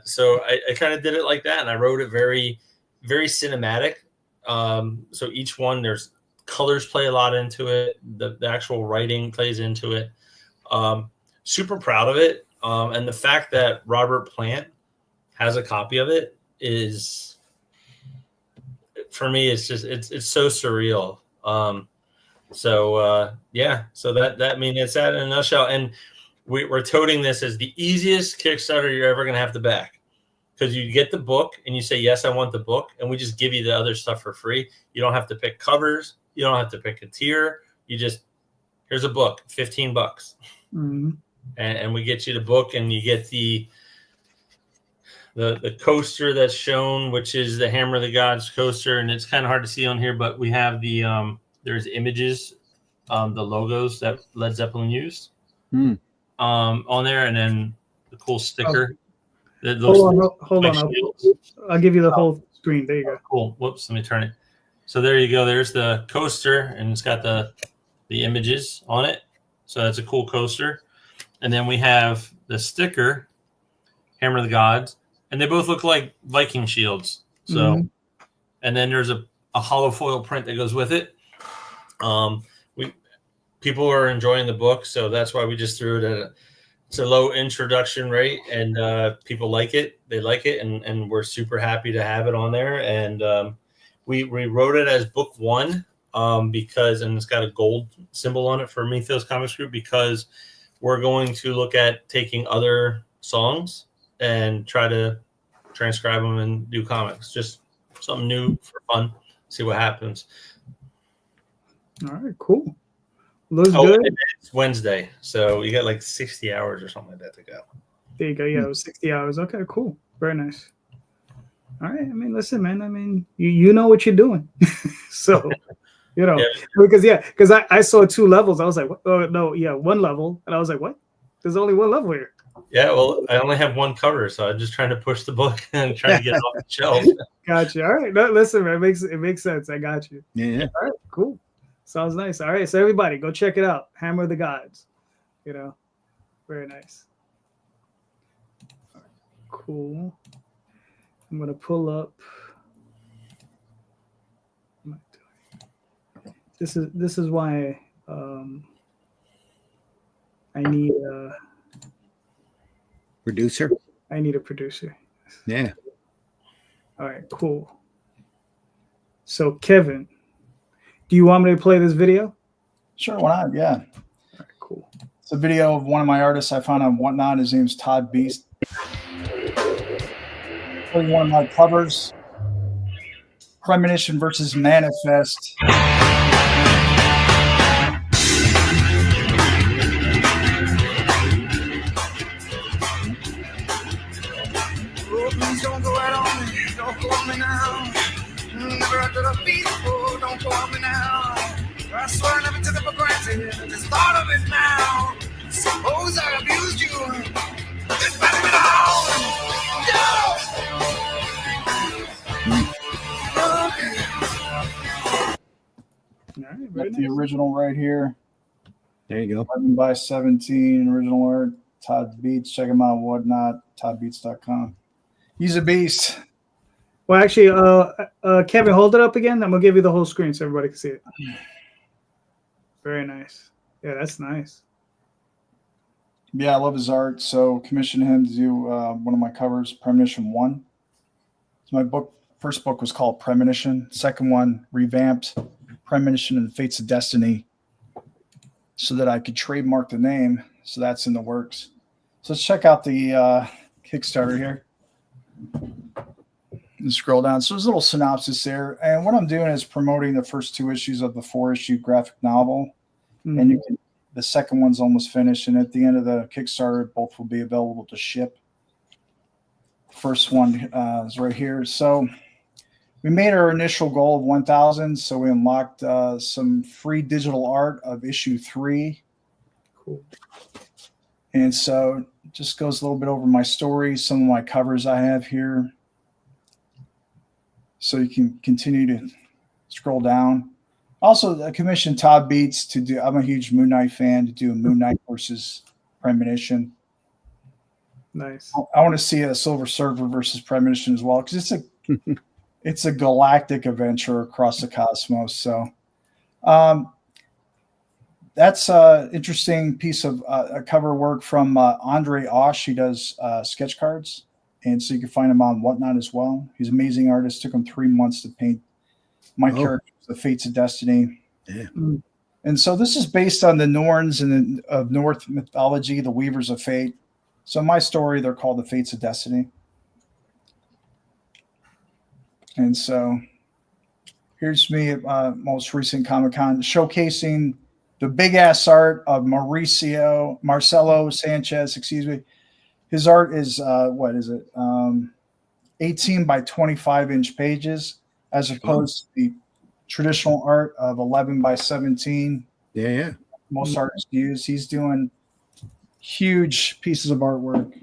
so I kind of did it like that. And I wrote it very, very cinematic. So each one, there's colors play a lot into it. The actual writing plays into it. Super proud of it. And the fact that Robert Plant has a copy of it is, for me, it's just, it's so surreal. So that I mean, it's that in a nutshell. And we're toting this as the easiest Kickstarter you're ever going to have to back, because you get the book and you say, yes, I want the book. And we just give you the other stuff for free. You don't have to pick covers. You don't have to pick a tier. You just, here's a book, $15. Mm-hmm. And we get you the book, and you get the coaster that's shown, which is the Hammer of the Gods coaster. And it's kind of hard to see on here, but we have the, there's images, the logos that Led Zeppelin used on there. And then the cool sticker. Hold on. I'll give you the whole screen. There you go. Cool. Whoops. Let me turn it. So there you go. There's the coaster, and it's got the images on it. So that's a cool coaster. And then we have the sticker, Hammer of the Gods, and they both look like Viking shields. So, and then there's a hollow foil print that goes with it. People are enjoying the book, so that's why we just threw it it's a low introduction rate, and people like it. They like it, and we're super happy to have it on there. And we wrote it as book 1 because, and it's got a gold symbol on it for Mythos Comics Group, because we're going to look at taking other songs and try to transcribe them and do comics. Just something new for fun. See what happens. All right, cool. Looks good. It's Wednesday, so you got like 60 hours or something like that to go. There you go. Yeah, it was 60 hours. Okay, cool. Very nice. All right. I mean, listen, man. I mean, you know what you're doing. So, because I saw 2 levels. I was like, oh, no, yeah, 1 level. And I was like, what? There's only 1 level here. Yeah, well, I only have 1 cover, so I'm just trying to push the book and try to get it off the shelf. Gotcha. All right. No, listen, man, it makes sense. I got you. Yeah. All right, cool. Sounds nice. All right, so everybody go check it out. Hammer of the Gods. Very nice. Cool. I'm gonna pull up. This is why I need a producer. I need a producer. Yeah. All right, cool. So Kevin, do you want me to play this video? Sure, why not? Yeah. All right, cool. It's a video of one of my artists I found on Whatnot. His name's Todd Beast. One of my covers, Premonition versus Manifest. Oh, please don't go out on me. Don't go on me now. Never after the beat. Oh, don't go on me now. I swear I never took it for granted. I just thought of it now. Suppose I abused you. Just pass me down. Got the original right here. There you go. 11x17 original art. Todd Beats. Check him out. Whatnot. ToddBeats.com. He's a beast. Well, actually, Kevin, hold it up again. I'm gonna give you the whole screen so everybody can see it. Very nice. Yeah, that's nice. Yeah, I love his art. So commissioned him to do one of my covers, Premonition 1. So my book, first book was called Premonition. Second one, revamped Premonition and the Fates of Destiny, so that I could trademark the name. So that's in the works. So let's check out the Kickstarter here. And scroll down. So there's a little synopsis there. And what I'm doing is promoting the first 2 issues of the 4-issue graphic novel. Mhm. And the second one's almost finished. And at the end of the Kickstarter, both will be available to ship. First one is right here. So we made our initial goal of 1,000. So we unlocked some free digital art of issue 3. Cool. And so it just goes a little bit over my story, some of my covers I have here. So you can continue to scroll down. Also, I commissioned Todd Beats to do, I'm a huge Moon Knight fan, to do a Moon Knight versus Premonition. Nice. I want to see a Silver Surfer versus Premonition as well, because it's a galactic adventure across the cosmos. So that's an interesting piece of cover work from Andre Osh. He does sketch cards. And so you can find him on Whatnot as well. He's an amazing artist. Took him 3 months to paint my characters, the Fates of Destiny. Yeah. And so this is based on the Norns and of North mythology, the Weavers of Fate. So in my story, they're called the Fates of Destiny. And so here's me at most recent Comic-Con showcasing the big ass art of Marcelo Sanchez, His art is, 18 by 25 inch pages, as opposed to the traditional art of 11 by 17. Yeah. Most artists use. He's doing huge pieces of artwork.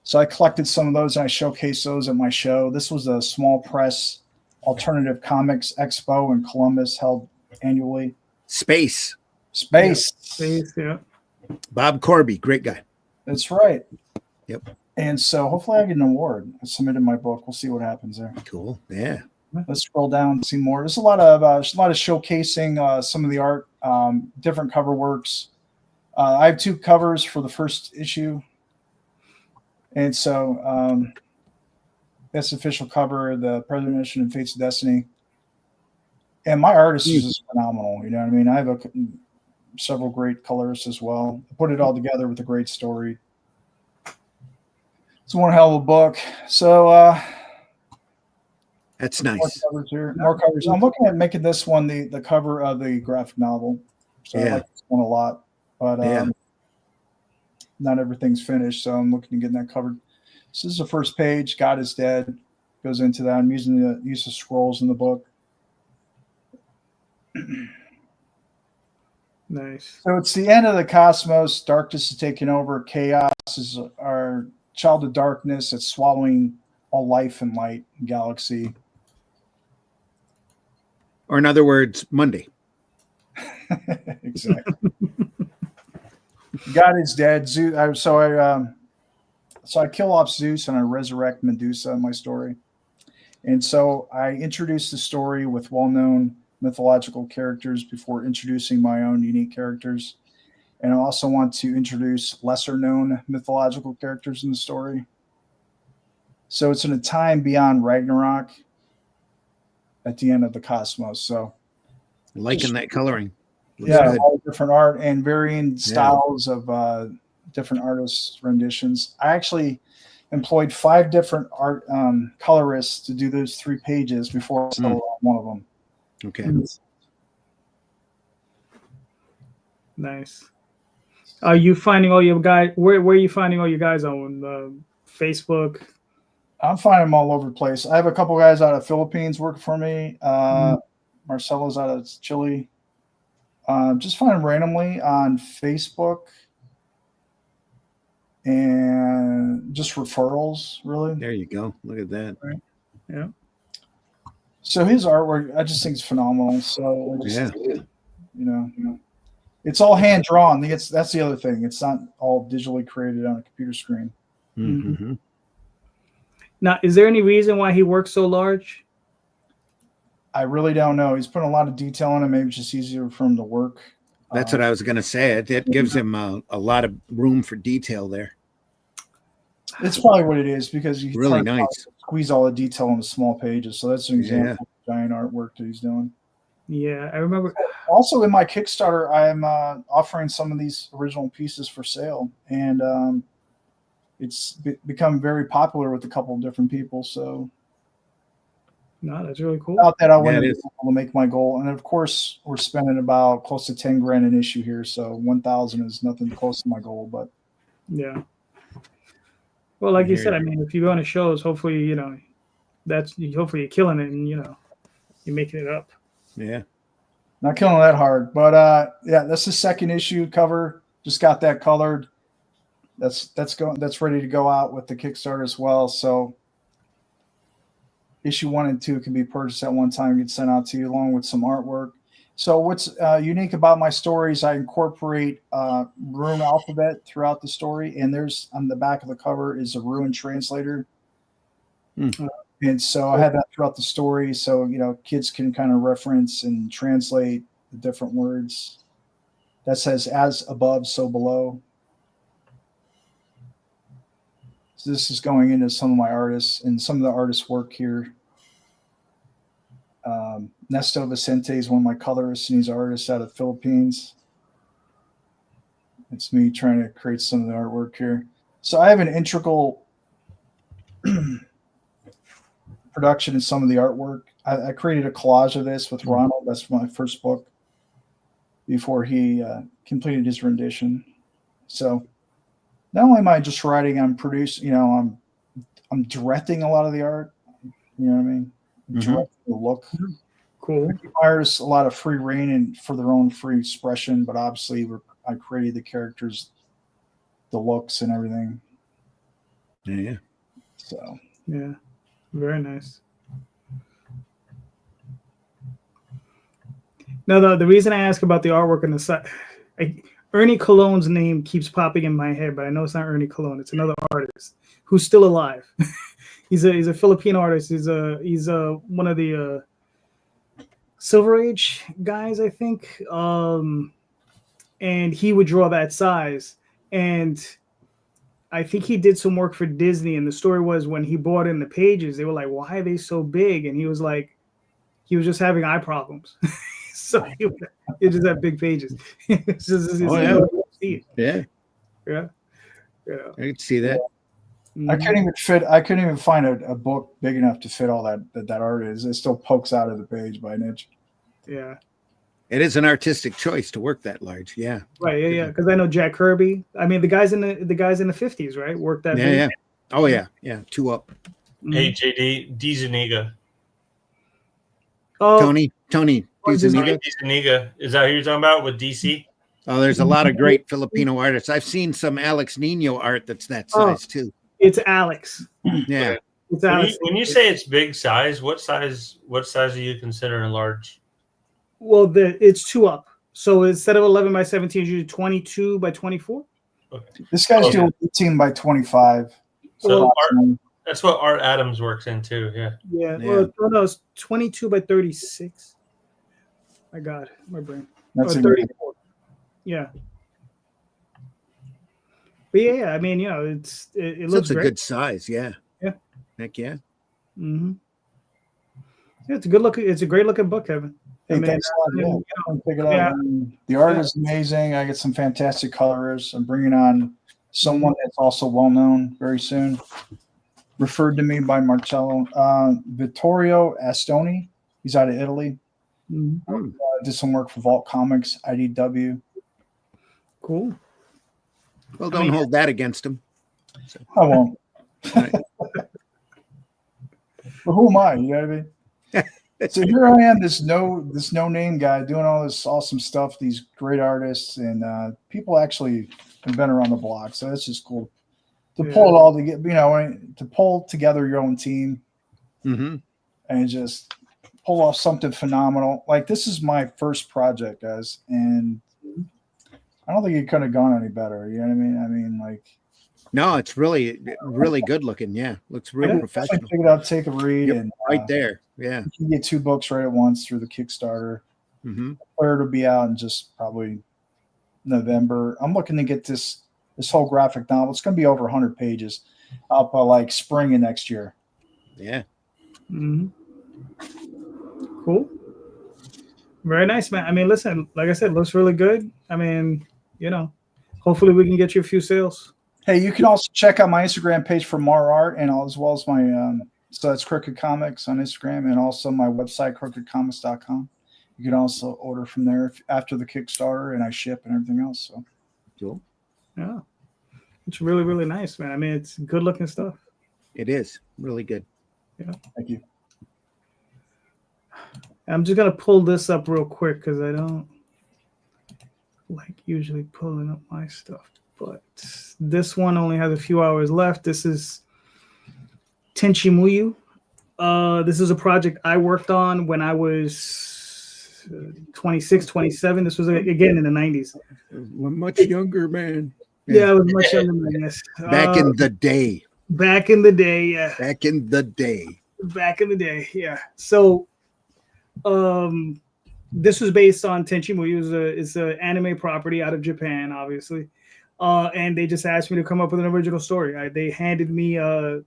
So I collected some of those and I showcased those at my show. This was a small press alternative comics expo in Columbus held annually. Space. Yeah. Bob Corby, great guy. That's right. Yep. And so hopefully I get an award. I submitted my book. We'll see what happens there. Cool. Yeah. Let's scroll down and see more. There's a lot of showcasing some of the art, different cover works. I have 2 covers for the first issue. And so that's the official cover, the Premonition and Fates of Destiny. And my artist is just phenomenal. You know what I mean? I have several great colorists as well. I put it all together with a great story. It's one hell of a book. So that's nice. More covers. I'm looking at making this one the cover of the graphic novel. So I like this one a lot. But not everything's finished. So I'm looking to get that covered. So this is the first page. God is Dead. Goes into that. I'm using the use of scrolls in the book. Nice. So it's the end of the cosmos. Darkness is taking over. Chaos is our child of darkness. It's swallowing all life and light and galaxy. Or in other words, Monday. Exactly. God is dead. So I kill off Zeus and I resurrect Medusa in my story. And so I introduce the story with well-known mythological characters before introducing my own unique characters. And I also want to introduce lesser-known mythological characters in the story. So it's in a time beyond Ragnarok at the end of the cosmos. So liking that coloring. Looks good. All different art and varying styles of different artists' renditions. I actually employed 5 different art colorists to do those 3 pages before I settled on one of them. Okay. Nice. Are you finding all your guys? Where are you finding all your guys on Facebook? I'm finding them all over the place. I have a couple guys out of Philippines working for me. Marcelo's out of Chile. Just find them randomly on Facebook and just referrals, really. There you go. Look at that. Right. Yeah. So his artwork, I just think is phenomenal. So you know, it's all hand drawn. That's the other thing. It's not all digitally created on a computer screen. Mm-hmm. Now, is there any reason why he works so large? I really don't know. He's putting a lot of detail in it. Maybe it's just easier for him to work. That's what I was going to say. It gives him a lot of room for detail there. It's probably what it is because you really nice. Squeeze all the detail into small pages. So that's an example of giant artwork that he's doing. Yeah, I remember. Also, in my Kickstarter, I'm offering some of these original pieces for sale, and it's become very popular with a couple of different people. So No, that's really cool. Without that, I Yeah, wouldn't it be is. able to make my goal. And of course, we're spending about close to 10 grand an issue here. So 1,000 is nothing close to my goal, but Yeah. Well, like you Here. said, I mean, if you go on to shows, hopefully, hopefully you're killing it and, you're making it up. Yeah. not killing that hard. But yeah, that's the second issue cover. Just got that colored. That's ready to go out with the Kickstarter as well. So issue 1 and 2 can be purchased at one time, get sent out to you along with some artwork. So what's unique about my stories, I incorporate rune alphabet throughout the story, and there's on the back of the cover is a rune translator. And so I have that throughout the story, so kids can kind of reference and translate the different words. That says "as above, so below." So this is going into some of my artists and some of the artists' work here. Nesto Vicente is one of my colorists, and he's an artist out of the Philippines. It's me trying to create some of the artwork here. So I have an integral production in some of the artwork. I created a collage of this with Ronald. That's my first book before he completed his rendition. So not only am I just writing, I'm producing, I'm directing a lot of the art. You know what I mean? Directing the look. Cool. Artists a lot of free reign and for their own free expression, but obviously I created the characters, the looks, and everything. Yeah. So Yeah, very nice. No, the reason I ask about the artwork on the side, Ernie Colon's name keeps popping in my head, but I know it's not Ernie Colon. It's another artist who's still alive. he's a Filipino artist. He's one of the Silver Age guys, I think. And he would draw that size. And I think he did some work for Disney. And the story was when he brought in the pages, they were like, why are they so big? And he was like, he was just having eye problems. So he just had big pages. It's just, Yeah. Yeah. I could see that. I couldn't even find a book big enough to fit all that art is. It still pokes out of the page by an inch. Yeah. It is an artistic choice to work that large. Yeah. Right. Yeah. Because I know Jack Kirby. I mean, the guys in the 50s, right? Worked that. Yeah. Oh yeah. Yeah. 2 up. Hey, JD, Dee Zuniga. Oh, Tony. Tony Dee Zuniga. Dee Zuniga. Is that who you're talking about with DC? Oh, there's a lot of great Filipino artists. I've seen some Alex Nino art that's that size too. It's Alex. Yeah. It's Alex. When you say it's big size, what size are you considering large? Well, it's 2 up. So instead of 11 by 17, it's usually 22 by 24. Okay. This guy's doing 18 by 25. So that's what Art Adams works in too. Yeah. Yeah. Well, no, it's 22 by 36. My God, my brain. That's 34. Yeah. But yeah, I mean, it looks a great. good size. Yeah. Yeah. Heck yeah. Mm-hmm. Yeah, it's a good look. It's a great looking book, Kevin. Hey, I mean, thanks a lot. Pick it up. The art is amazing. I get some fantastic colorists. I'm bringing on someone that's also well known very soon. Referred to me by Marcello Vittorio Astoni. He's out of Italy. Mm-hmm. Did some work for Vault Comics, IDW. Cool. Well, don't hold that against him. So. I won't. Right. But who am I? You know what I mean? So here I am, this no name guy doing all this awesome stuff. These great artists and people actually have been around the block. So that's just cool to pull it all together. To pull together your own team and just pull off something phenomenal. Like this is my first project, guys, and I don't think it could have gone any better. You know what I mean? I mean, like. No, it's really, really good looking. Yeah, looks real professional. Pick it up, take a read, Yep, and right there. Yeah, you can get 2 books right at once through the Kickstarter. Third will be out in just probably November. I'm looking to get this whole graphic novel. It's going to be over 100 pages up by like spring of next year. Yeah. Mm-hmm. Cool. Very nice, man. I mean, listen, like I said, looks really good. I mean, hopefully we can get you a few sales. Hey, you can also check out my Instagram page for more art and as well as my So that's Crooked Comics on Instagram, and also my website, crookedcomics.com. You can also order from there after the Kickstarter, and I ship and everything else. So Cool. Yeah, it's really, really nice, man. I mean, it's good looking stuff. It is really good. Yeah. thank you. I'm just gonna pull this up real quick because I don't like usually pulling up my stuff, but this one only has a few hours left. This is Tenchi Muyu. This is a project I worked on when I was 26, 27. This was again in the 90s. We're much younger, man. Yeah, I was much younger than this. Back in the day. Back in the day, yeah. Back in the day. Back in the day, yeah. So, this was based on Tenchi Muyu. It's an anime property out of Japan, obviously. And they just asked me to come up with an original story. They handed me 12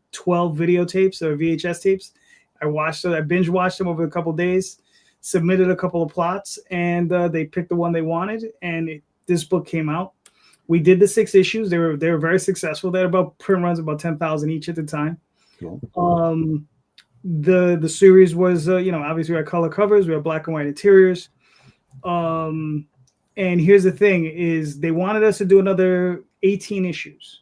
videotapes or VHS tapes. I watched them. I binge watched them over a couple of days, submitted a couple of plots, and they picked the one they wanted. And this book came out. We did the 6 issues. They were very successful. They had about print runs about 10,000 each at the time. Cool. The series was obviously we had color covers, we had black and white interiors. And here's the thing: is they wanted us to do another 18 issues,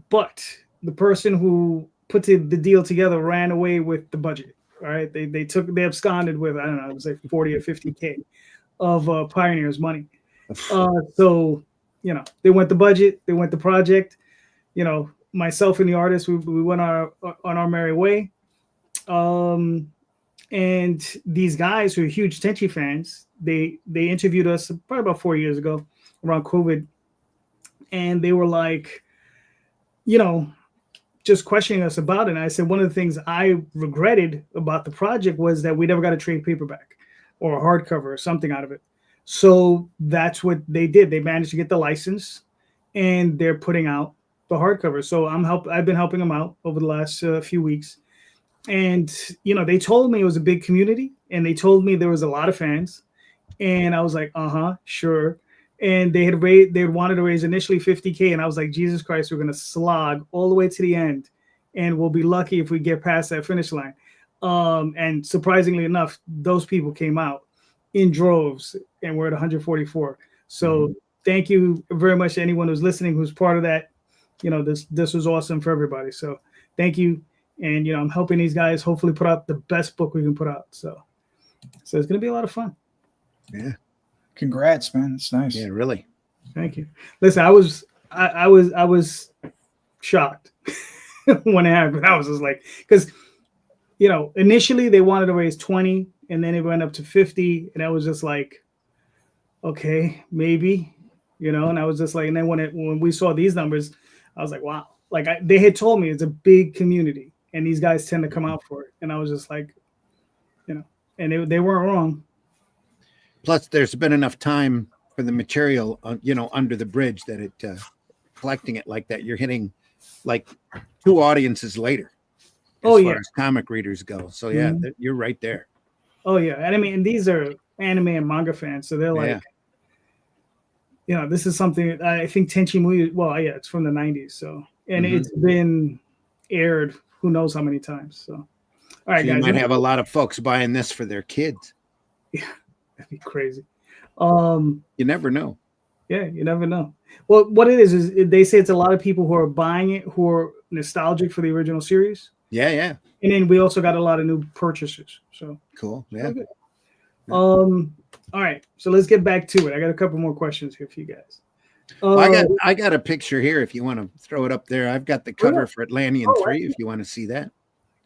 but the person who put the deal together ran away with the budget. All right, they absconded with, I don't know, it was like 40 or 50K of Pioneer's money. So they went the budget, they went the project. Myself and the artist, we went on our merry way. And these guys who are huge Tenchi fans, they interviewed us probably about 4 years ago around COVID, and they were like, just questioning us about it. And I said, one of the things I regretted about the project was that we never got a trade paperback or a hardcover or something out of it. So that's what they did. They managed to get the license, and they're putting out the hardcover. So I've been helping them out over the last few weeks. And, they told me it was a big community, and they told me there was a lot of fans. And I was like, sure. And they wanted to raise initially 50K. And I was like, Jesus Christ, we're going to slog all the way to the end. And we'll be lucky if we get past that finish line. And surprisingly enough, those people came out in droves, and we're at 144. So thank you very much to anyone who's listening, who's part of that. This was awesome for everybody. So thank you. And, I'm helping these guys hopefully put out the best book we can put out. So it's going to be a lot of fun. Yeah. Congrats, man. It's nice. Yeah, really. Thank you. Listen, I was shocked when it happened. I was just like, because, initially they wanted to raise 20, and then it went up to 50. And I was just like, okay, maybe, and I was just like, and then when we saw these numbers, I was like, wow. Like they had told me it's a big community, and these guys tend to come out for it. And I was just like, and they weren't wrong. Plus, there's been enough time for the material, under the bridge that it collecting it like that. You're hitting like 2 audiences later. As far as comic readers go. So yeah, you're right there. Oh yeah, and I mean, and these are anime and manga fans, so they're like, this is something I think Tenchi Muyu. Well, yeah, it's from the 90s, so. And it's been aired who knows how many times. So, all right, so guys. You might have a lot of folks buying this for their kids. Yeah, that'd be crazy. You never know. Yeah, you never know. Well, what it is they say it's a lot of people who are buying it who are nostalgic for the original series. Yeah, yeah. And then we also got a lot of new purchasers. So cool. Yeah. All right, so let's get back to it. I got a couple more questions here for you guys. I got a picture here if you want to throw it up there. I've got the cover for Atlantean 3 if you want to see that.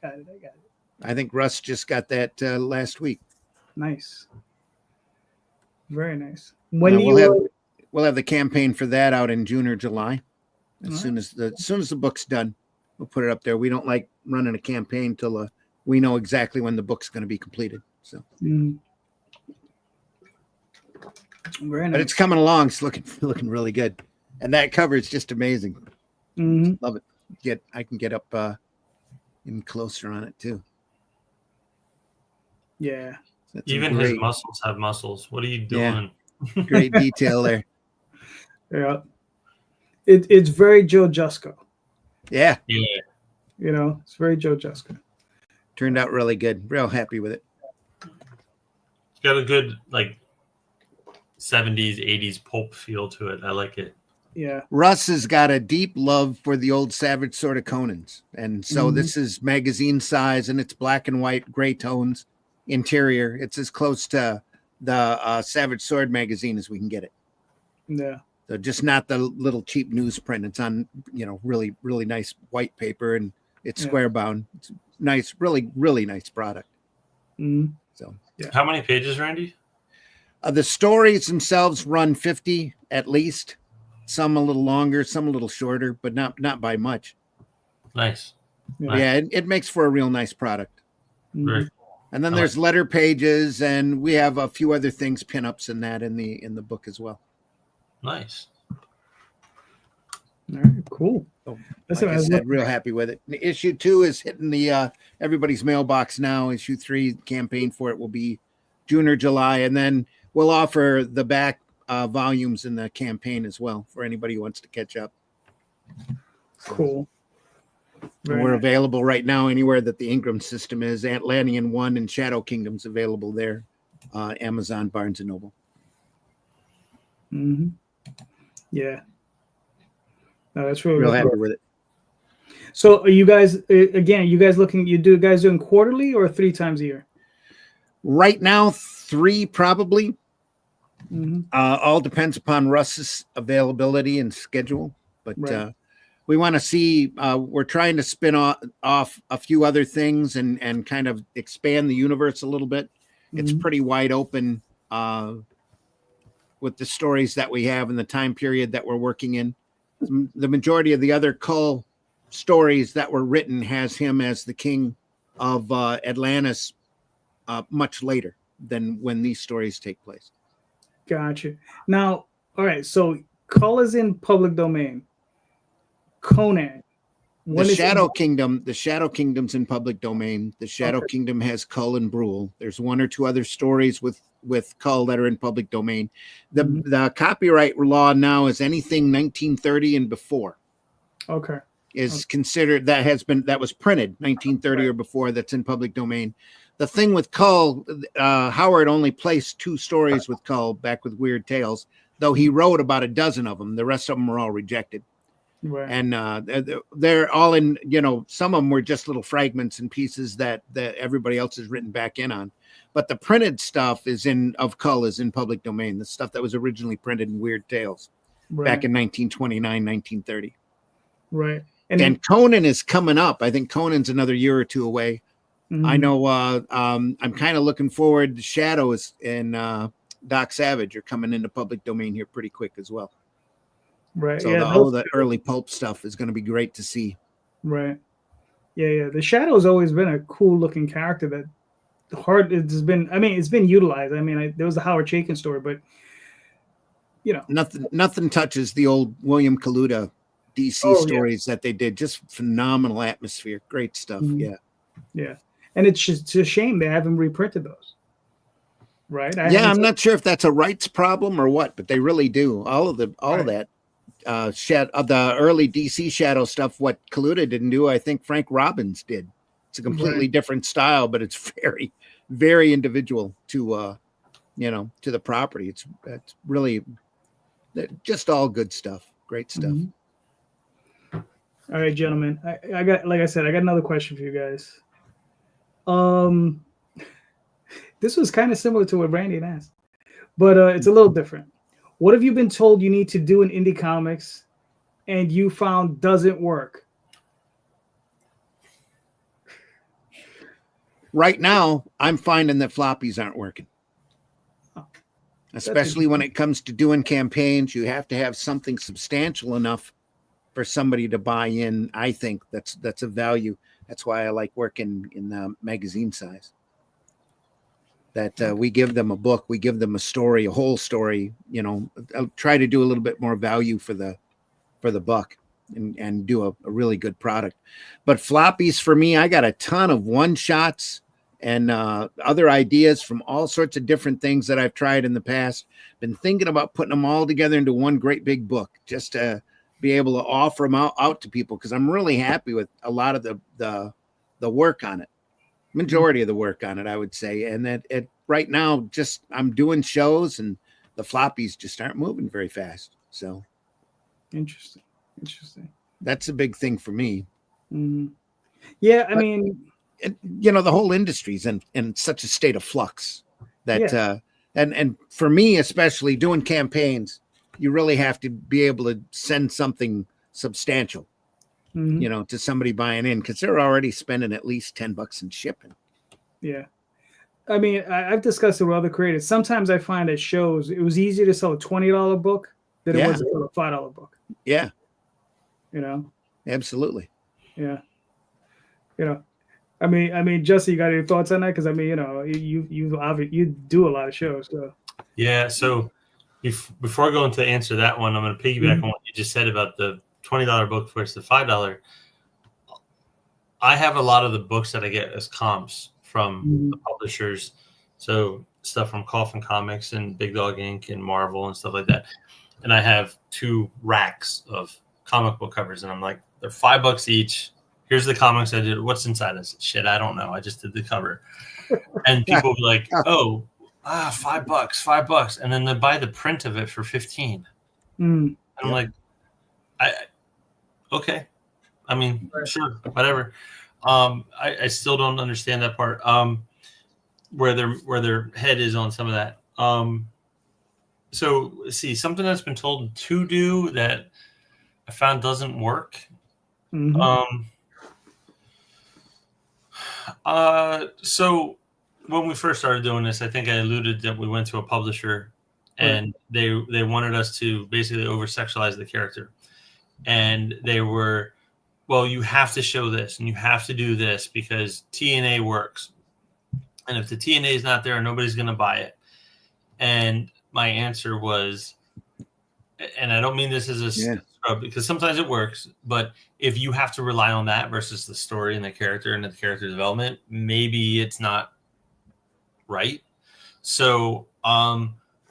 I got it. I think Russ just got that last week. Nice. Very nice. We'll have the campaign for that out in June or July. As soon as the book's done, we'll put it up there. We don't like running a campaign till we know exactly when the book's going to be completed. So very nice. But it's coming along. It's looking really good, and that cover is just amazing. Love it. I can get up in closer on it too. Yeah. Even his muscles have muscles. What are you doing? Yeah. Great detail there. Yeah. It's very Joe Jusko. Yeah. Yeah. It's very Joe Jusko. Turned out really good. Real happy with it. It's got a good like 70s, 80s pulp feel to it. I like it. Yeah. Russ has got a deep love for the old Savage Sword of Conan's. And so this is magazine size, and it's black and white, gray tones, interior. It's as close to the Savage Sword magazine as we can get it. Yeah. So just not the little cheap newsprint. It's on, really, really nice white paper, and it's square bound. It's nice, really, really nice product. Mm-hmm. So How many pages, Randy? the stories themselves run 50 at least. Some a little longer, some a little shorter, but not by much. Nice. Yeah, it makes for a real nice product. Very cool. And then there's letter pages, and we have a few other things, pinups and that in the book as well. Nice. All right, cool. So, Listen, like I said, real happy with it. Issue 2 is hitting the everybody's mailbox now. Issue 3 campaign for it will be June or July, and then we'll offer the back volumes in the campaign as well for anybody who wants to catch up. Cool. We're available right now anywhere that the Ingram system is. Atlantean 1 and Shadow Kingdom's available there. Amazon, Barnes and Noble. Mm-hmm. Yeah. No, that's really Real cool. happy with it. So are you guys again? You guys doing quarterly or 3 times a year? Right now, 3 probably. Mm-hmm. All depends upon Russ's availability and schedule, but we want to see. We're trying to spin off a few other things and kind of expand the universe a little bit. It's pretty wide open with the stories that we have in the time period that we're working in. The majority of the other Cull stories that were written has him as the king of Atlantis much later than when these stories take place. Gotcha. Now, all right. So Cull is in public domain. Conan. The Shadow Kingdom's in public domain. The Shadow Kingdom has Cull and Brule. There's 1 or 2 other stories with Cull that are in public domain. The copyright law now is anything 1930 and before. Okay. Is considered that was printed 1930 or before, that's in public domain. The thing with Cull, Howard only placed 2 stories with Cull back with Weird Tales, though he wrote about a dozen of them. The rest of them were all rejected. Right. And they're all in, some of them were just little fragments and pieces that everybody else has written back in on. But the printed stuff of Cull is in public domain. The stuff that was originally printed in Weird Tales back in 1929, 1930. Right. And Conan is coming up. I think Conan's another year or 2 away. I know I'm kind of looking forward. The Shadows and Doc Savage are coming into public domain here pretty quick as well. Right. So all the early pulp stuff is going to be great to see. Right. Yeah. The Shadow's always been a cool looking character that it's been utilized. I mean, there was the Howard Chaykin story, but nothing touches the old William Kaluta DC stories that they did. Just phenomenal atmosphere. Great stuff. Mm-hmm. Yeah. And it's just a shame they haven't reprinted those. Right. I'm not sure if that's a rights problem or what, but they really do. All of that. The early DC Shadow stuff, what Kaluta didn't do, I think Frank Robbins did. It's a completely different style, but it's very, very individual to the property. It's really just all good stuff. Great stuff. Mm-hmm. All right, gentlemen. I got, like I said, I got another question for you guys. This was kind of similar to what Randy asked, but it's a little different. What have you been told you need to do in indie comics and you found doesn't work? Right now, I'm finding that floppies aren't working. Especially when it comes to doing campaigns, you have to have something substantial enough for somebody to buy in. I think that's a value. That's why I like working in the magazine size. That we give them a book, we give them a story, a whole story. I'll try to do a little bit more value for the buck and do a really good product. But floppies for me, I got a ton of one shots and other ideas from all sorts of different things that I've tried in the past. Been thinking about putting them all together into one great big book, just to be able to offer them out to people, because I'm really happy with a lot of the work on it. majority of the work on it, I would say. And that right now, just I'm doing shows and the floppies just aren't moving very fast. So Interesting. that's a big thing for me. Mm-hmm. Yeah, I mean, the whole industry's in such a state of flux that, and for me, especially doing campaigns, you really have to be able to send something substantial, to somebody buying in, because they're already spending at least $10 in shipping. Yeah. I mean, I've discussed it with other creators. Sometimes I find at shows, it was easier to sell a $20 book than it was to sell a $5 book. Yeah. Yeah. Absolutely. I mean, Jesse, you got any thoughts on that? Because I mean, you do a lot of shows. So. Yeah. So before I go into answer that one, I'm going to piggyback on what you just said about the $20 book versus the $5. I have a lot of the books that I get as comps from the publishers. So stuff from Coffin Comics and Big Dog Ink and Marvel and stuff like that. And I have 2 racks of comic book covers, and I'm like, they're $5 each. Here's the comics I did. What's inside this? Shit, I don't know. I just did the cover. And people will be like, $5, $5. And then they buy the print of it for $15. And I'm like, okay. I mean, sure, whatever. I still don't understand that part. Where their head is on some of that. So let's see, something that's been told to do that I found doesn't work. So when we first started doing this, I think I alluded that we went to a publisher and they wanted us to basically over-sexualize the character. And they were, well, you have to show this and you have to do this because TNA works. And if the TNA is not there, nobody's going to buy it. And my answer was, and I don't mean this as a scrub because sometimes it works, but if you have to rely on that versus the story and the character development, maybe it's not right. So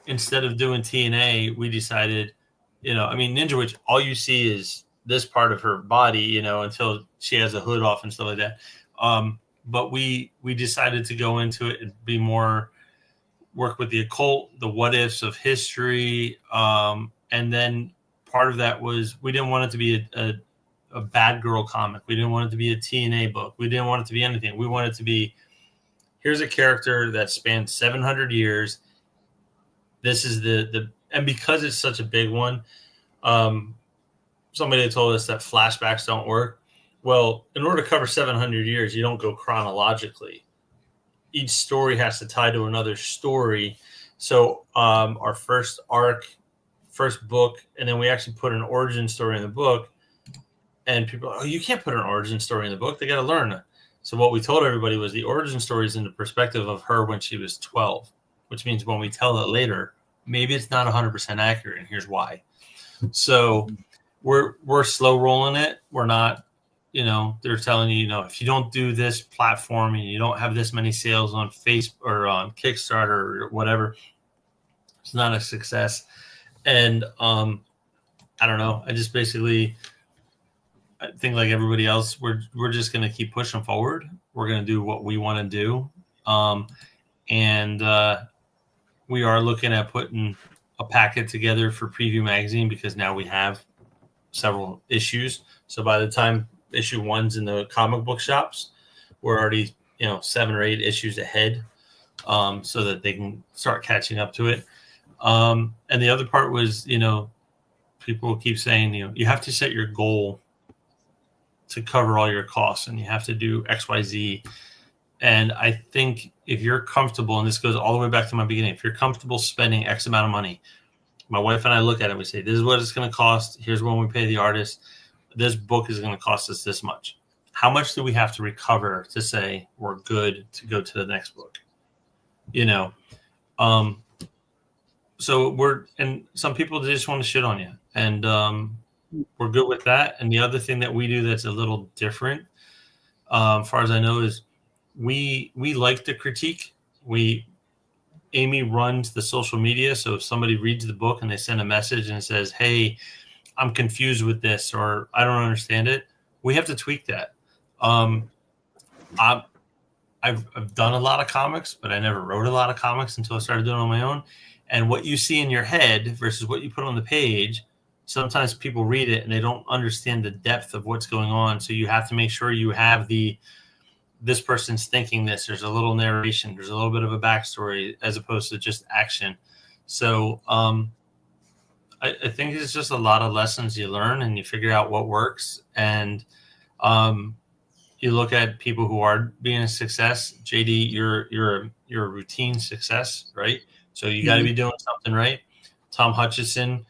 instead of doing TNA, we decided, Ninja Witch, all you see is this part of her body, until she has a hood off and stuff like that. But we decided to go into it and be more work with the occult, the what ifs of history. And then part of that was we didn't want it to be a bad girl comic. We didn't want it to be a TNA book. We didn't want it to be anything. We wanted it to be, here's a character that spanned 700 years. This is and because it's such a big one, somebody told us that flashbacks don't work. Well, in order to cover 700 years, you don't go chronologically. Each story has to tie to another story. So our first arc, first book, and then we actually put an origin story in the book. And people are, you can't put an origin story in the book. They got to learn it. So what we told everybody was the origin story is in the perspective of her when she was 12, which means when we tell it later, maybe it's not 100% accurate, and here's why. So we're slow rolling it. We're not, they're telling you, if you don't do this platform and you don't have this many sales on Facebook or on Kickstarter or whatever, it's not a success. And I don't know. I just basically, I think like everybody else, we're just going to keep pushing forward. We're going to do what we want to do. And we are looking at putting a packet together for Preview Magazine because now we have several issues. So by the time issue 1's in the comic book shops, we're already 7 or 8 issues ahead, so that they can start catching up to it. And the other part was, people keep saying, you have to set your goal to cover all your costs and you have to do XYZ. And I think if you're comfortable, and this goes all the way back to my beginning, if you're comfortable spending X amount of money, my wife and I look at it and we say, this is what it's going to cost. Here's when we pay the artist. This book is going to cost us this much. How much do we have to recover to say we're good to go to the next book? So and some people just want to shit on you, and we're good with that. And the other thing that we do that's a little different, as far as I know, is we like the critique. Amy runs the social media. So if somebody reads the book and they send a message and it says, hey, I'm confused with this, or I don't understand it, we have to tweak that. I've done a lot of comics, but I never wrote a lot of comics until I started doing it on my own. And what you see in your head versus what you put on the page, sometimes people read it and they don't understand the depth of what's going on. So you have to make sure you have this person's thinking this. There's a little narration. There's a little bit of a backstory as opposed to just action. So I think it's just a lot of lessons you learn and you figure out what works. And you look at people who are being a success. JD, you're a routine success, right? So you got to be doing something right. Tom Hutchison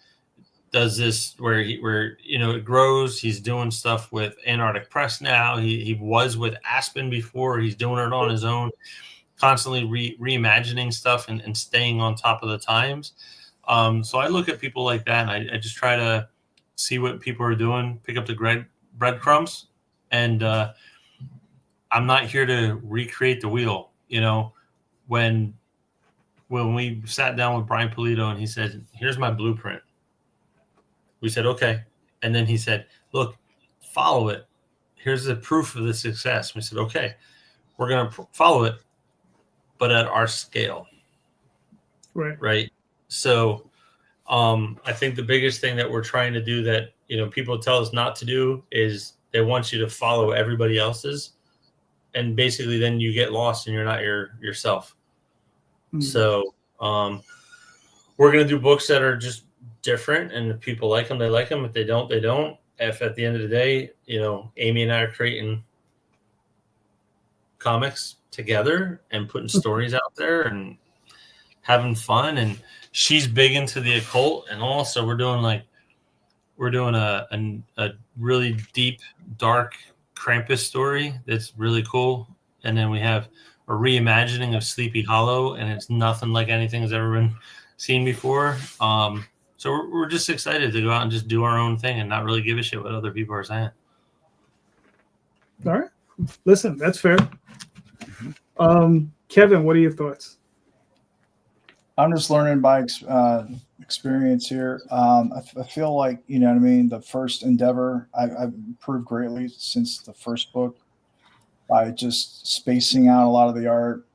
does this where it grows. He's doing stuff with Antarctic Press now. He was with Aspen before. He's doing it on his own, constantly reimagining stuff and staying on top of the times. So I look at people like that, and I just try to see what people are doing, pick up the breadcrumbs, and I'm not here to recreate the wheel. When we sat down with Brian Pulido and he said, "Here's my blueprint," we said, "Okay," and then he said, "Look, follow it. Here's the proof of the success." We said, "Okay, we're going to follow it, but at our scale." Right. So I think the biggest thing that we're trying to do that, people tell us not to do is they want you to follow everybody else's. And basically then you get lost and you're not yourself. Mm-hmm. So we're going to do books that are just different, and if people like them, they like them. If they don't, they don't. If at the end of the day, Amy and I are creating comics together and putting stories out there and having fun, and she's big into the occult, and also we're doing a really deep, dark Krampus story that's really cool, and then we have a reimagining of Sleepy Hollow, and it's nothing like anything that's ever been seen before. So we're just excited to go out and just do our own thing and not really give a shit what other people are saying. All right, listen, that's fair. Kevin, what are your thoughts? I'm just learning by experience here. I feel like, the first endeavor, I've improved greatly since the first book by just spacing out a lot of the art,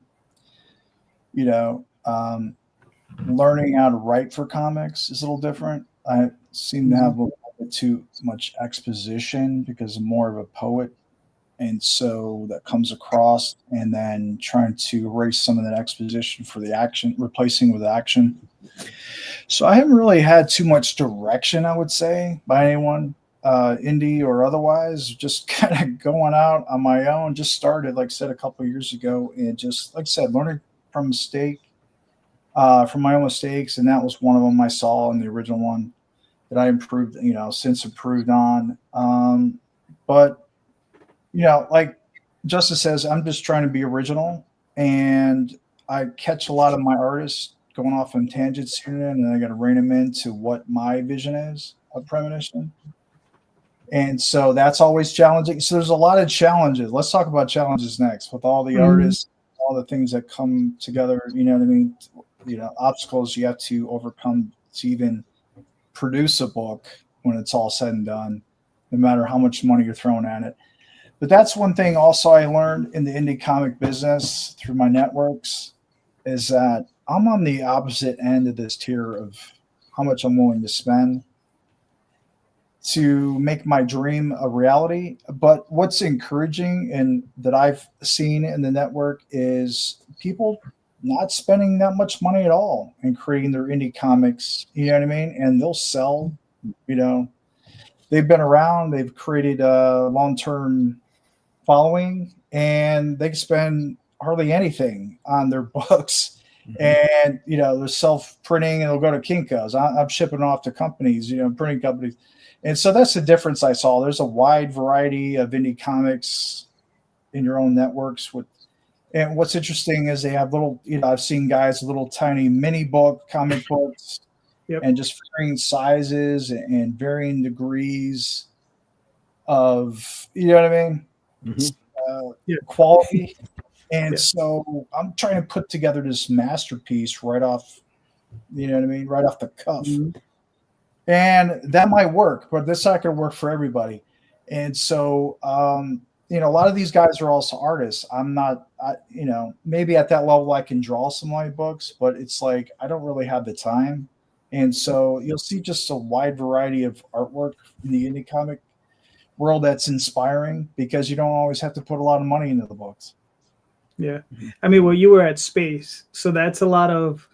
learning how to write for comics is a little different. I seem to have a little bit too much exposition because I'm more of a poet. And so that comes across, and then trying to erase some of that exposition for the action, replacing with action. So I haven't really had too much direction, I would say, by anyone, Indy or otherwise, just kind of going out on my own. Just started, like I said, a couple of years ago, and just, like I said, learning from from my own mistakes. And that was one of them I saw in the original one that I improved, since improved on. But like Justice says, I'm just trying to be original, and I catch a lot of my artists going off on tangents here and then I got to rein them into what my vision is of premonition. And so that's always challenging. So there's a lot of challenges. Let's talk about challenges next with all the artists, all the things that come together, obstacles you have to overcome to even produce a book when it's all said and done, no matter how much money you're throwing at it. But that's one thing also I learned in the indie comic business through my networks is that I'm on the opposite end of this tier of how much I'm willing to spend to make my dream a reality. But what's encouraging and that I've seen in the network is people not spending that much money at all and creating their indie comics, and they'll sell, they've been around, they've created a long-term following, and they spend hardly anything on their books. And they're self-printing, and they'll go to Kinko's. I'm shipping off to companies, printing companies. And so that's the difference I saw. There's a wide variety of indie comics in your own networks. And what's interesting is they have little, I've seen guys with little tiny mini comic books, and just varying sizes and varying degrees of, quality. And so I'm trying to put together this masterpiece right off, right off the cuff. And that might work, but this not going to work for everybody. And so you know, a lot of these guys are also artists. I'm not, you know, maybe at that level I can draw some light books, but it's like I don't really have the time. And so you'll see just a wide variety of artwork in the indie comic world that's inspiring because you don't always have to put a lot of money into the books. Yeah. I mean, well, you were at Space, so that's a lot of,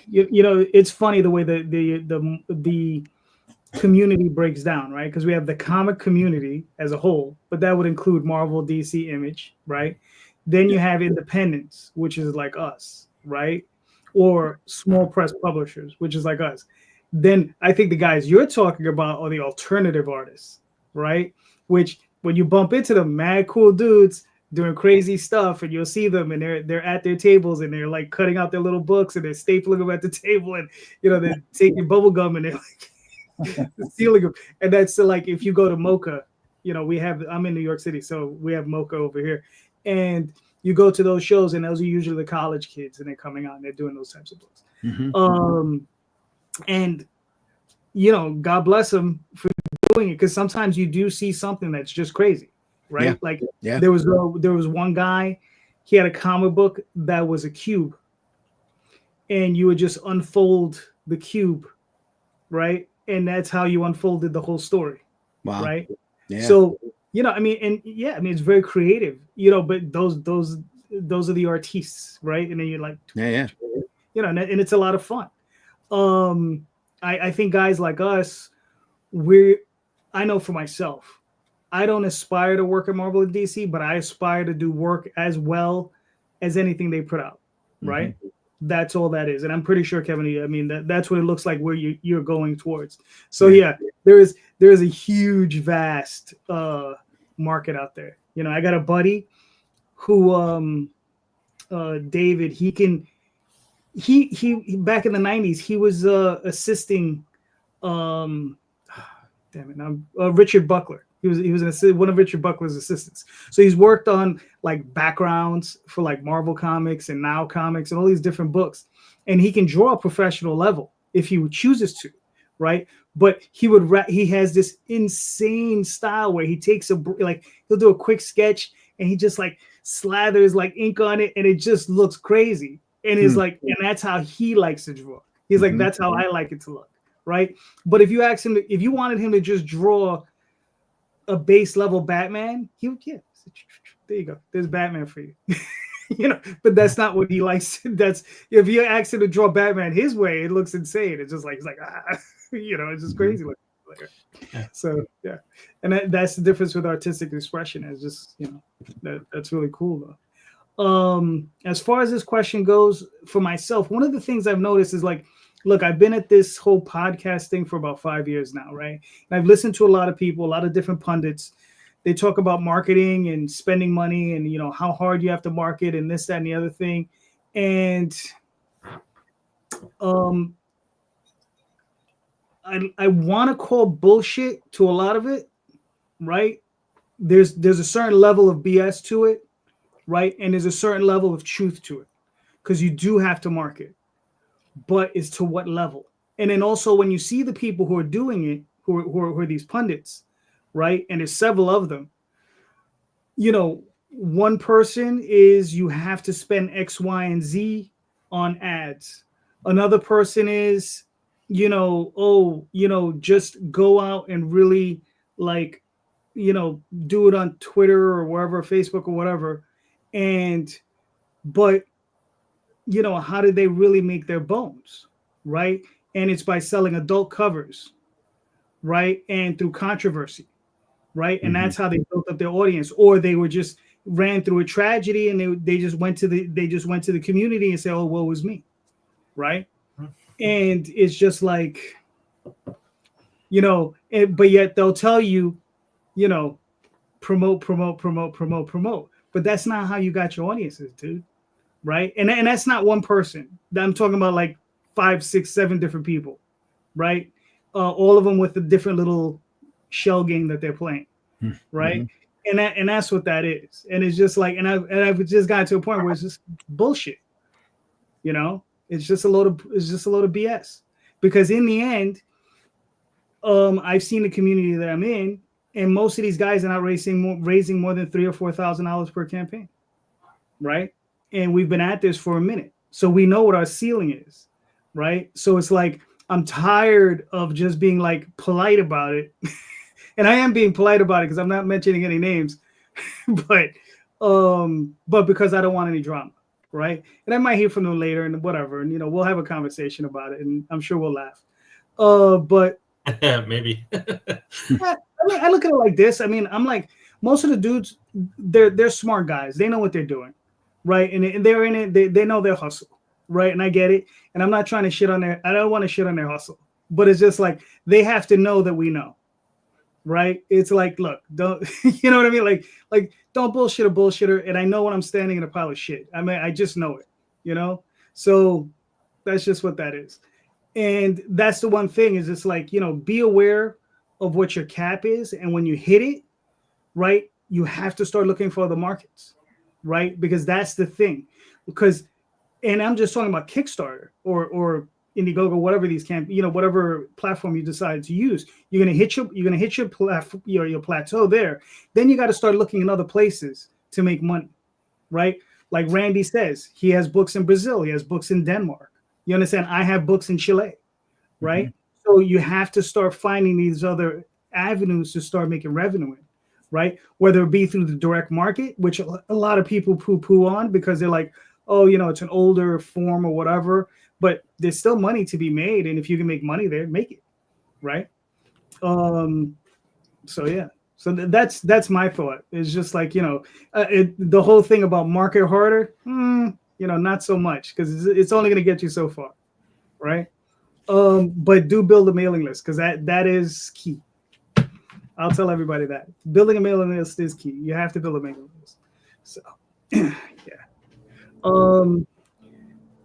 you know, it's funny the way the community breaks down, right? Because we have the comic community as a whole, but that would include Marvel, DC, Image, right? Then you have independents, which is like us, right? Or small press publishers, which is like us. Then I think the guys you're talking about are the alternative artists, right? Which when you bump into them, mad cool dudes doing crazy stuff, and you'll see them and they're at their tables and they're like cutting out their little books and they're stapling them at the table, and you know, they're taking bubble gum and they're like stealing them. And that's like, if you go to Mocha, you know, I'm in New York City, so we have Mocha over here, and you go to those shows and those are usually the college kids and they're coming out and they're doing those types of books. And you know, God bless them for doing it, because sometimes you do see something that's just crazy, right? There was one guy, he had a comic book that was a cube, and you would just unfold the cube, right? And that's how you unfolded the whole story. Wow. Right. Yeah. So, you know, I mean, and yeah, I mean, it's very creative, you know, but those are the artists, right? And then you're like, yeah, you know, and it's a lot of fun. I think guys like us, I know for myself, I don't aspire to work at Marvel and DC, but I aspire to do work as well as anything they put out, right? That's all that is. And I'm pretty sure, Kevin, I mean, that's what it looks like where you're going towards. So yeah, there is a huge, vast market out there. You know, I got a buddy who, David, he back in the 90s, he was assisting, Richard Buckler. He was one of Richard Buckler's assistants. So he's worked on like backgrounds for like Marvel Comics and Now Comics and all these different books. And he can draw a professional level if he chooses to, right? But he has this insane style where he takes he'll do a quick sketch and he just like slathers like ink on it and it just looks crazy. And it's like, and that's how he likes to draw. He's like, that's how I like it to look, right? But if you ask him, if you wanted him to just draw a base level Batman, he would, yeah, there you go. There's Batman for you. You know, but that's not what he likes. That's, if you ask him to draw Batman his way, it looks insane. It's just like, he's like, you know, it's just crazy. So yeah, and that's the difference with artistic expression. Is just, you know, that's really cool though. As far as this question goes, for myself, one of the things I've noticed is like, look, I've been at this whole podcast thing for about 5 years now, right? And I've listened to a lot of people, a lot of different pundits. They talk about marketing and spending money and, you know, how hard you have to market and this, that, and the other thing. And I want to call bullshit to a lot of it, right? There's a certain level of BS to it, right? And there's a certain level of truth to it, because you do have to market, but it's to what level? And then also when you see the people who are doing it, who are these pundits, right? And there's several of them, you know, one person is you have to spend X, Y, and Z on ads. Another person is, you know, just go out and really like, you know, do it on Twitter or wherever, Facebook or whatever. But you know, how did they really make their bones, right? And it's by selling adult covers, right? And through controversy, right? And that's how they built up their audience. Or they were just ran through a tragedy and they just went to the community and said, oh, woe is me, right? And it's just like, you know, but yet they'll tell you, you know, promote. But that's not how you got your audiences, dude. Right. And that's not one person. I'm talking about like 5, 6, 7 different people. Right. All of them with a different little shell game that they're playing. Right. And that's what that is. And it's just like, and I've just gotten to a point where it's just bullshit. You know, it's just a load of BS, because in the end, I've seen the community that I'm in, And most of these guys are not raising more than $3,000 or $4,000 per campaign, right? And we've been at this for a minute, so we know what our ceiling is, right? So it's like I'm tired of just being like polite about it, and I am being polite about it because I'm not mentioning any names, but because I don't want any drama, right? And I might hear from them later and whatever, and we'll have a conversation about it, and I'm sure we'll laugh. But maybe. I look at it like this. I mean, I'm like, most of the dudes, they're smart guys. They know what they're doing, right? And they're in it. They know their hustle, right? And I get it. And I'm not trying to shit on I don't want to shit on their hustle, but it's just like they have to know that we know, right? It's like, look, don't you know what I mean? Like don't bullshit a bullshitter. And I know when I'm standing in a pile of shit. I mean, I just know it, So that's just what that is. And that's the one thing is it's like, be aware of what your cap is. And when you hit it, right, you have to start looking for other markets, right? Because that's the thing. And I'm just talking about Kickstarter or Indiegogo, whatever these whatever platform you decide to use. You're gonna hit your plateau there. Then you got to start looking in other places to make money, right? Like Randy says, he has books in Brazil, he has books in Denmark. You understand? I have books in Chile, right? Mm-hmm. So you have to start finding these other avenues to start making revenue in, right? Whether it be through the direct market, which a lot of people poo-poo on because they're like, oh, it's an older form or whatever, but there's still money to be made. And if you can make money there, make it, right? So yeah. So that's my thought. It's just like, the whole thing about market harder, not so much because it's only going to get you so far, right? But do build a mailing list because that is key. I'll tell everybody that building a mailing list is key. You have to build a mailing list. So, yeah.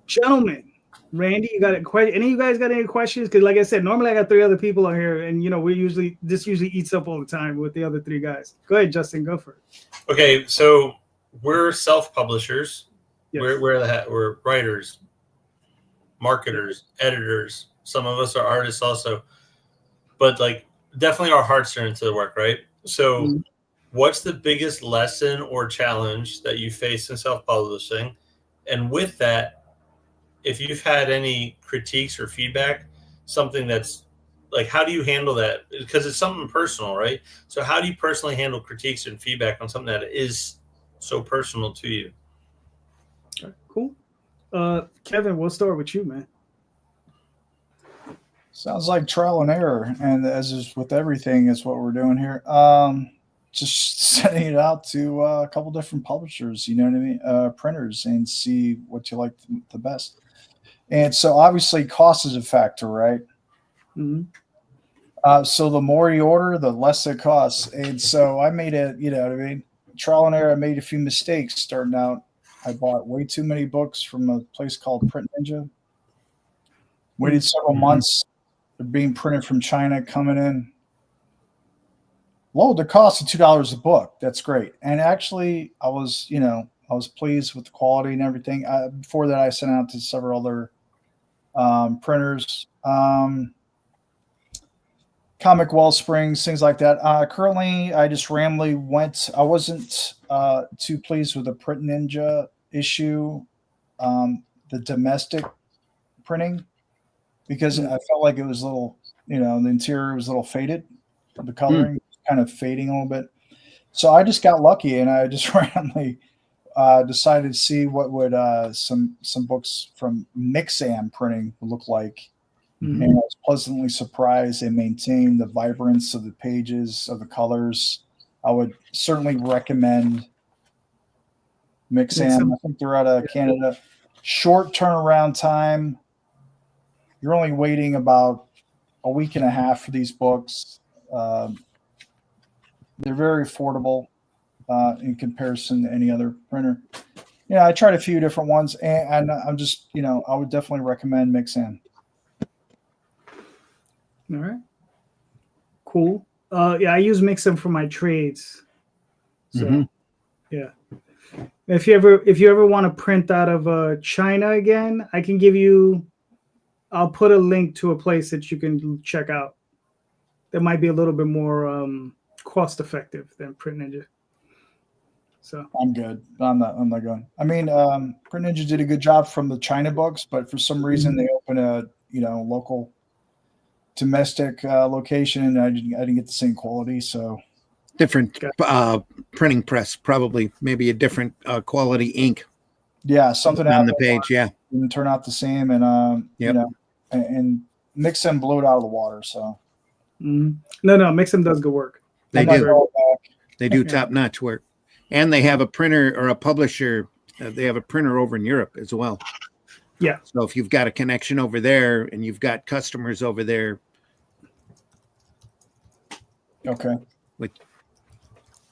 Gentlemen, Randy, you got a question? Any of you guys got any questions? Because like I said, normally I got 3 other people on here, and this usually eats up all the time with the other 3 guys. Go ahead, Justin, go for it. Okay, so we're self-publishers. Yes. We're writers, marketers, editors. Some of us are artists also, but like definitely our hearts are into the work, right? So, what's the biggest lesson or challenge that you face in self-publishing? And with that, if you've had any critiques or feedback, something that's like, how do you handle that? Because it's something personal, right? So how do you personally handle critiques and feedback on something that is so personal to you? Okay, cool. Kevin, we'll start with you, man. Sounds like trial and error. And as is with everything, is what we're doing here. Just sending it out to a couple different publishers, you know what I mean? Printers, and see what you like the best. And so obviously cost is a factor, right? Mm-hmm. So the more you order, the less it costs. And so I made it, trial and error. I made a few mistakes starting out. I bought way too many books from a place called Print Ninja. Waited several months. They're being printed from China, coming in. Low the cost of $2 a book. That's great. And actually, I was pleased with the quality and everything. Before that, I sent out to several other printers, Comic Wellsprings, things like that. Currently, I just randomly went. I wasn't too pleased with the Print Ninja issue, the domestic printing, because I felt like it was a little, the interior was a little faded. The coloring kind of fading a little bit. So I just got lucky, and I just randomly decided to see what would some books from Mixam printing would look like. Mm-hmm. And I was pleasantly surprised. They maintained the vibrance of the pages, of the colors. I would certainly recommend Mixam. I think they're out of Canada. Short turnaround time. You're only waiting about a week and a half for these books. They're very affordable in comparison to any other printer. I tried a few different ones, and I'm just, I would definitely recommend Mixam. All right. Cool. I use Mixam for my trades. So, yeah. If you ever want to print out of China again, I'll put a link to a place that you can check out. That might be a little bit more cost effective than Print Ninja. So I'm good. I'm not going. I mean, Print Ninja did a good job from the China books, but for some reason they opened a local domestic location, and I didn't get the same quality. So different printing press, probably maybe a different quality ink. Yeah, something on happened the page. Yeah, didn't turn out the same, and and Mixem blew it out of the water. So no, Mixem does good work. They do. They do Yeah. top-notch work. And they have a printer or a publisher. They have a printer over in Europe as well. Yeah. So if you've got a connection over there and you've got customers over there. Okay. Like,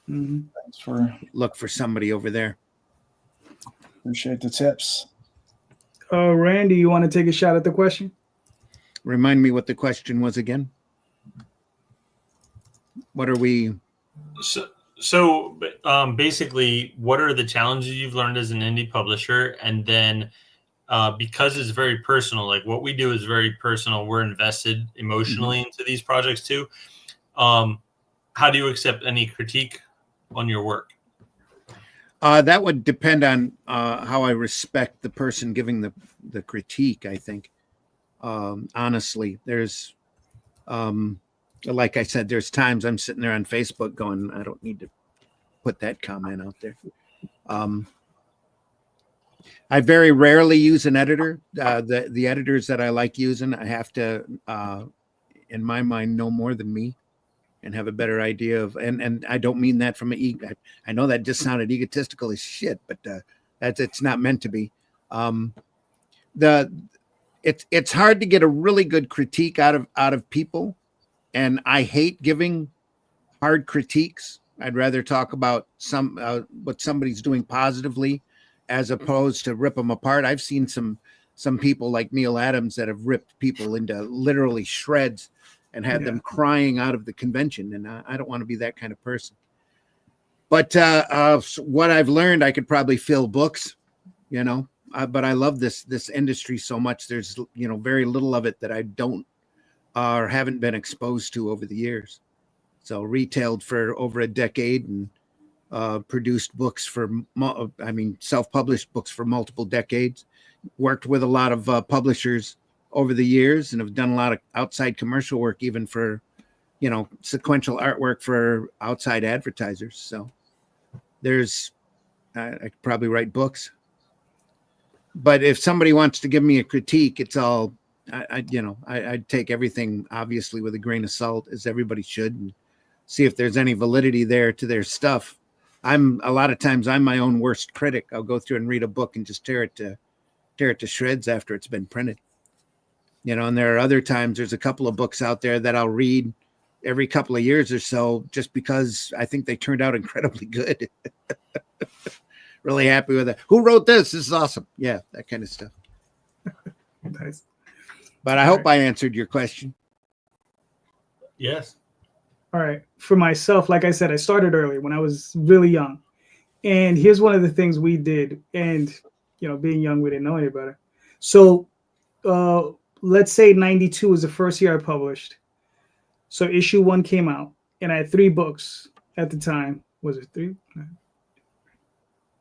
thanks for look for somebody over there. Appreciate the tips. Randy, you want to take a shot at the question? Remind me what the question was again. What are we? So basically, what are the challenges you've learned as an indie publisher? And then because it's very personal, like what we do is very personal. We're invested emotionally into these projects too. How do you accept any critique on your work? That would depend on how I respect the person giving the critique, I think. Honestly, there's, like I said, there's times I'm sitting there on Facebook going, I don't need to put that comment out there. I very rarely use an editor. The editors that I like using, I have to, in my mind, know more than me and have a better idea of, and I don't mean that from an ego. I know that just sounded egotistical as shit, but it's not meant to be. It's hard to get a really good critique out of people, and I hate giving hard critiques. I'd rather talk about what somebody's doing positively, as opposed to rip them apart. I've seen some people like Neil Adams that have ripped people into literally shreds and had them crying out of the convention. And I don't want to be that kind of person. But what I've learned, I could probably fill books, but I love this industry so much. There's, very little of it that I don't or haven't been exposed to over the years. So retailed for over a decade and produced books self-published books for multiple decades, worked with a lot of publishers over the years, and have done a lot of outside commercial work, even for, sequential artwork for outside advertisers. So I could probably write books, but if somebody wants to give me a critique, it's all, I'd take everything obviously with a grain of salt, as everybody should, and see if there's any validity there to their stuff. A lot of times I'm my own worst critic. I'll go through and read a book and just tear it to shreds after it's been printed. And there are other times, there's a couple of books out there that I'll read every couple of years or so, just because I think they turned out incredibly good. Really happy with it. Who wrote this? This is awesome. Yeah, that kind of stuff. Nice. But I hope I answered your question. Yes. All right. For myself, like I said, I started early when I was really young. And here's one of the things we did. And, being young, we didn't know any better. So let's say 92 was the first year I published. So issue 1 came out, and I had 3 books at the time. Was it 3?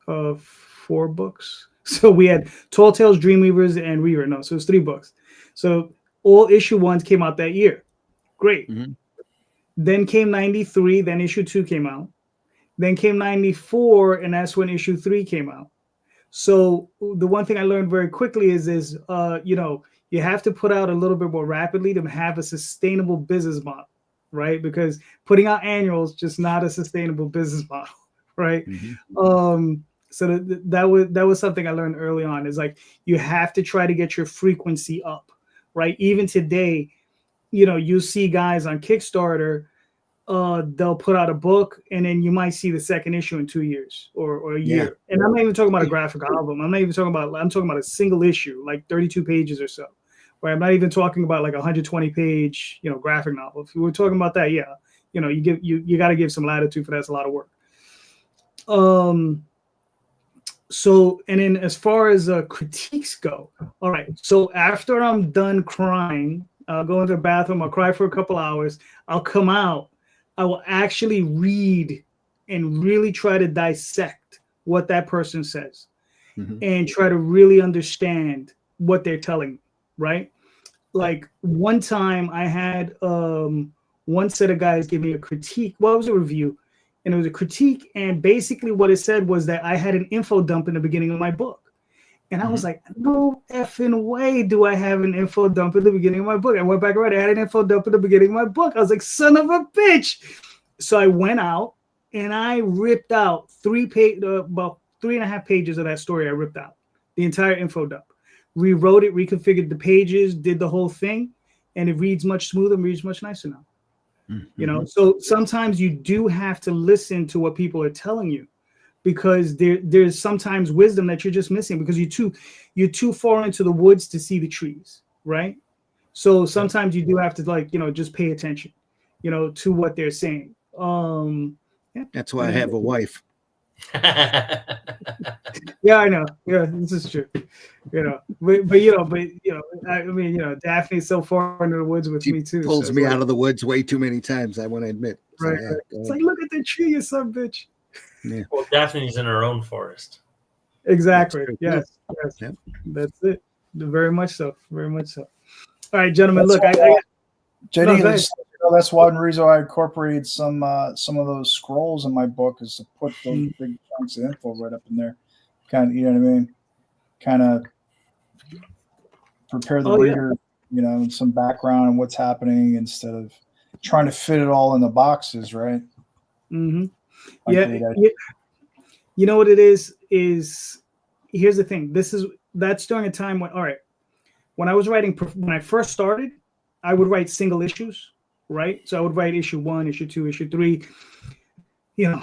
4 books. So we had Tall Tales, Dreamweavers, and Reaver. No, so it was 3 books. So all issue 1s came out that year. Great. Mm-hmm. Then came 93. Then issue 2 came out. Then came 94, and that's when issue 3 came out. So the one thing I learned very quickly is you have to put out a little bit more rapidly to have a sustainable business model, right? Because putting out annuals just not a sustainable business model, right? Mm-hmm. So that was something I learned early on. Is like you have to try to get your frequency up, right? Even today, you see guys on Kickstarter, they'll put out a book, and then you might see the second issue in 2 years or a year. Yeah. And I'm not even talking about a graphic album. I'm talking about a single issue, like 32 pages or so. Right? I'm not even talking about like a 120-page, graphic novel. If you were talking about that, yeah, you got to give some latitude for that. It's a lot of work. So, and then as far as critiques go, all right. So after I'm done crying, I'll go into the bathroom. I'll cry for a couple hours. I'll come out. I will actually read and really try to dissect what that person says and try to really understand what they're telling me, right? Like one time I had one set of guys give me a critique. Well, it was a review, and it was a critique, and basically what it said was that I had an info dump in the beginning of my book. And I was like, no effing way do I have an info dump at the beginning of my book. I went back around, I had an info dump at the beginning of my book. I was like, son of a bitch. So I went out and I ripped out about 3.5 pages of that story. I ripped out the entire info dump, rewrote it, reconfigured the pages, did the whole thing, and it reads much smoother, reads much nicer now. You know, so sometimes you do have to listen to what people are telling you, because there's sometimes wisdom that you're just missing because you're too far into the woods to see the trees, right? So sometimes you do have to, like, you know, just pay attention, you know, to what they're saying. Yeah. That's why I have a wife. Yeah, I know. Yeah, this is true. You know, but I mean, you know, Daphne's so far into the woods with me too. Pulls so me like, out of the woods way too many times, I want to admit. So, right. It's like, look at the tree, you son of a bitch. Yeah. Well, Daphne's in her own forest. Exactly. Yes. Yep. That's it. Very much so. Very much so. All right, gentlemen. That's Look, JD, that's one reason why I incorporated some of those scrolls in my book, is to put those big chunks of info right up in there. Kind of, you know what I mean? Kind of prepare the reader, you know, some background on what's happening instead of trying to fit it all in the boxes, right? Mm-hmm. You know what it is here's the thing. That's during a time when, all right, when I first started, I would write single issues, right? So I would write issue 1, issue 2, issue 3, you know,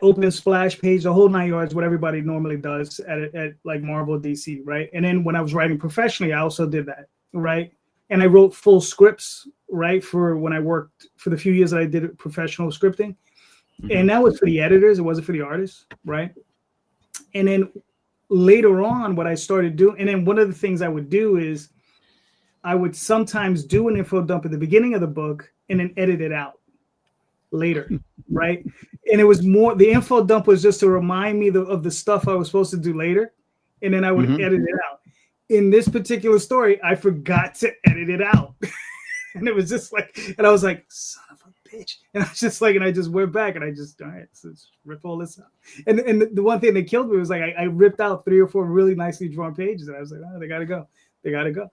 open splash page, the whole 9 yards, what everybody normally does at like Marvel, DC, right? And then when I was writing professionally, I also did that, right? And I wrote full scripts, right? For when I worked for the few years that I did professional scripting. And that was for the editors. It wasn't for the artists, right? And then later on, what I started doing, and then one of the things I would do is I would sometimes do an info dump at the beginning of the book and then edit it out later, right? And it was more, the info dump was just to remind me of the stuff I was supposed to do later, and then I would edit it out. In this particular story, I forgot to edit it out. And it was just like, and I was like, son of a bitch. And I was just like, and I just went back and I just, all right, so let's rip all this out. And the one thing that killed me was like, I ripped out 3 or 4 really nicely drawn pages. And I was like, oh, they got to go. They got to go.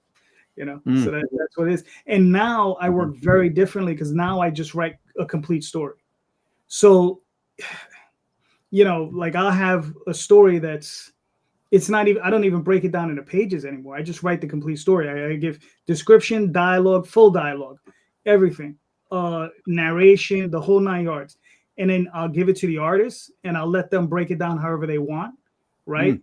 You know, so that's what it is. And now I work very differently because now I just write a complete story. So, you know, like I'll have a story it's not even, I don't even break it down into pages anymore. I just write the complete story. I give description, dialogue, full dialogue, everything, narration, the whole 9 yards. And then I'll give it to the artist and I'll let them break it down however they want. Right.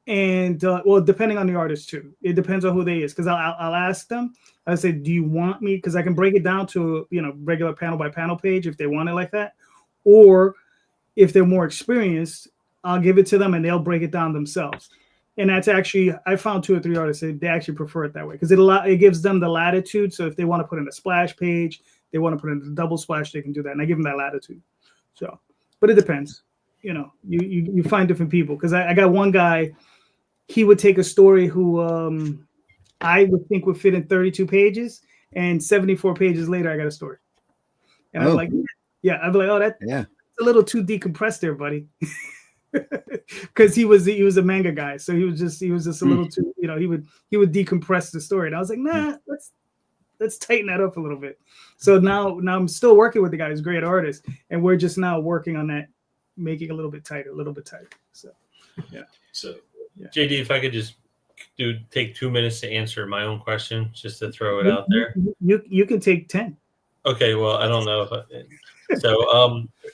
And well, depending on the artist too, it depends on who they is. Because I'll ask them. I say, do you want me? Because I can break it down to, you know, regular panel by panel page if they want it like that, or if they're more experienced, I'll give it to them and they'll break it down themselves. And that's actually, I found 2 or 3 artists they actually prefer it that way because it gives them the latitude. So if they want to put in a splash page, they want to put in a double splash, they can do that, and I give them that latitude. So, but it depends. You know, you find different people because I got one guy. He would take a story who I would think would fit in 32 pages, and 74 pages later, I got a story. And I'm like, yeah, I'd be like, oh, that's a little too decompressed there, buddy. Because he was a manga guy, so he was just a little too, you know, he would decompress the story, and I was like, nah, let's tighten that up a little bit. So now I'm still working with the guy who's a great artist, and we're just now working on that, making it a little bit tighter. So yeah. So JD, if I could just take 2 minutes to answer my own question, just to throw it out there. You can take 10. Okay, well, I don't know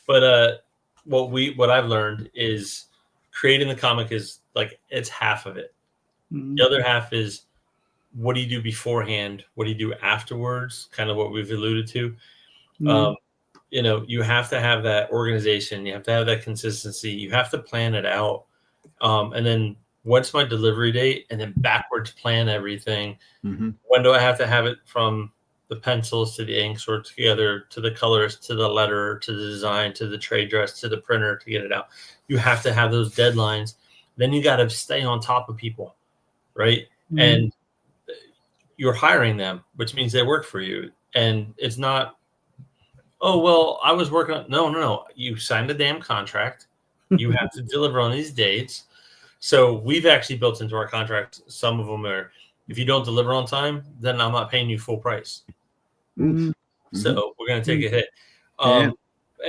but what I've learned is creating the comic is like it's half of it. The other half is what do you do beforehand? What do you do afterwards? Kind of what we've alluded to. You know, you have to have that organization. You have to have that consistency. You have to plan it out. And then what's my delivery date? And then backwards plan everything. When do I have to have it from the pencils to the inks or together to the colors, to the letter, to the design, to the trade dress, to the printer to get it out. You have to have those deadlines. Then you got to stay on top of people, right? And you're hiring them, which means they work for you. And it's not, oh, well, I was working on, no. You signed a damn contract. You have to deliver on these dates. So we've actually built into our contract, some of them are, if you don't deliver on time, then I'm not paying you full price. So we're going to take a hit. And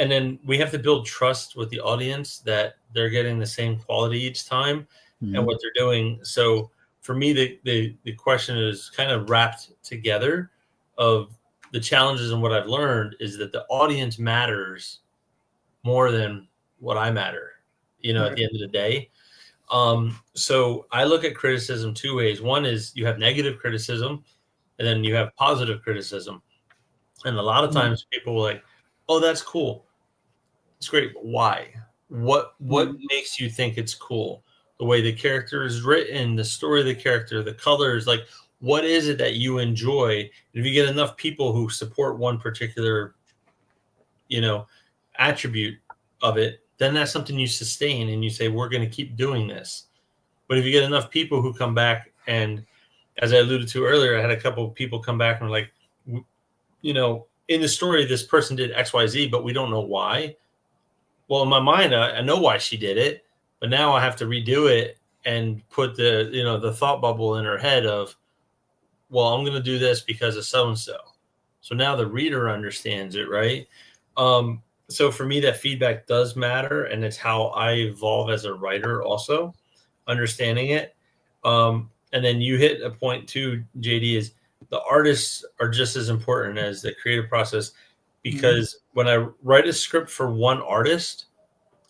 then we have to build trust with the audience that they're getting the same quality each time and what they're doing. So for me, the question is kind of wrapped together of the challenges, and what I've learned is that the audience matters more than what I matter, at the end of the day. So I look at criticism two ways. One is you have negative criticism, and then you have positive criticism. And a lot of times people are like, oh, that's cool. It's great. But why? What makes you think it's cool? The way the character is written, the story of the character, the colors, like what is it that you enjoy? And if you get enough people who support one particular, attribute of it, then that's something you sustain and you say, we're going to keep doing this. But if you get enough people who come back, and as I alluded to earlier, I had a couple of people come back and were like, in the story, this person did X, Y, Z, but we don't know why. Well, in my mind, I know why she did it, but now I have to redo it and put the thought bubble in her head of, well, I'm going to do this because of so-and-so. So now the reader understands it, right? So for me, that feedback does matter, and it's how I evolve as a writer also, understanding it. And then you hit a point too, JD, is the artists are just as important as the creative process, because when I write a script for one artist,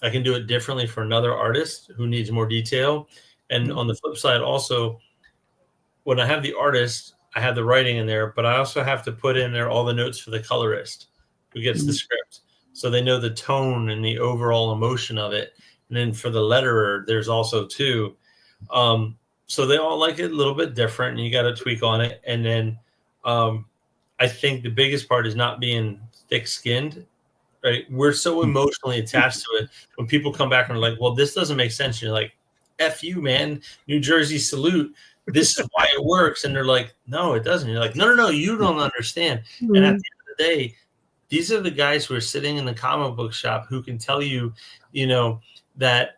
I can do it differently for another artist who needs more detail. And on the flip side, also, when I have the artist, I have the writing in there, but I also have to put in there all the notes for the colorist who gets the script, so they know the tone and the overall emotion of it. And then for the letterer, there's also two. So they all like it a little bit different, and you got to tweak on it. And then I think the biggest part is not being thick-skinned, right? We're so emotionally attached to it. When people come back and are like, well, this doesn't make sense. And you're like, F you, man. New Jersey salute. This is why it works. And they're like, no, it doesn't. You're like, no, you don't understand. And at the end of the day, these are the guys who are sitting in the comic book shop who can tell you, that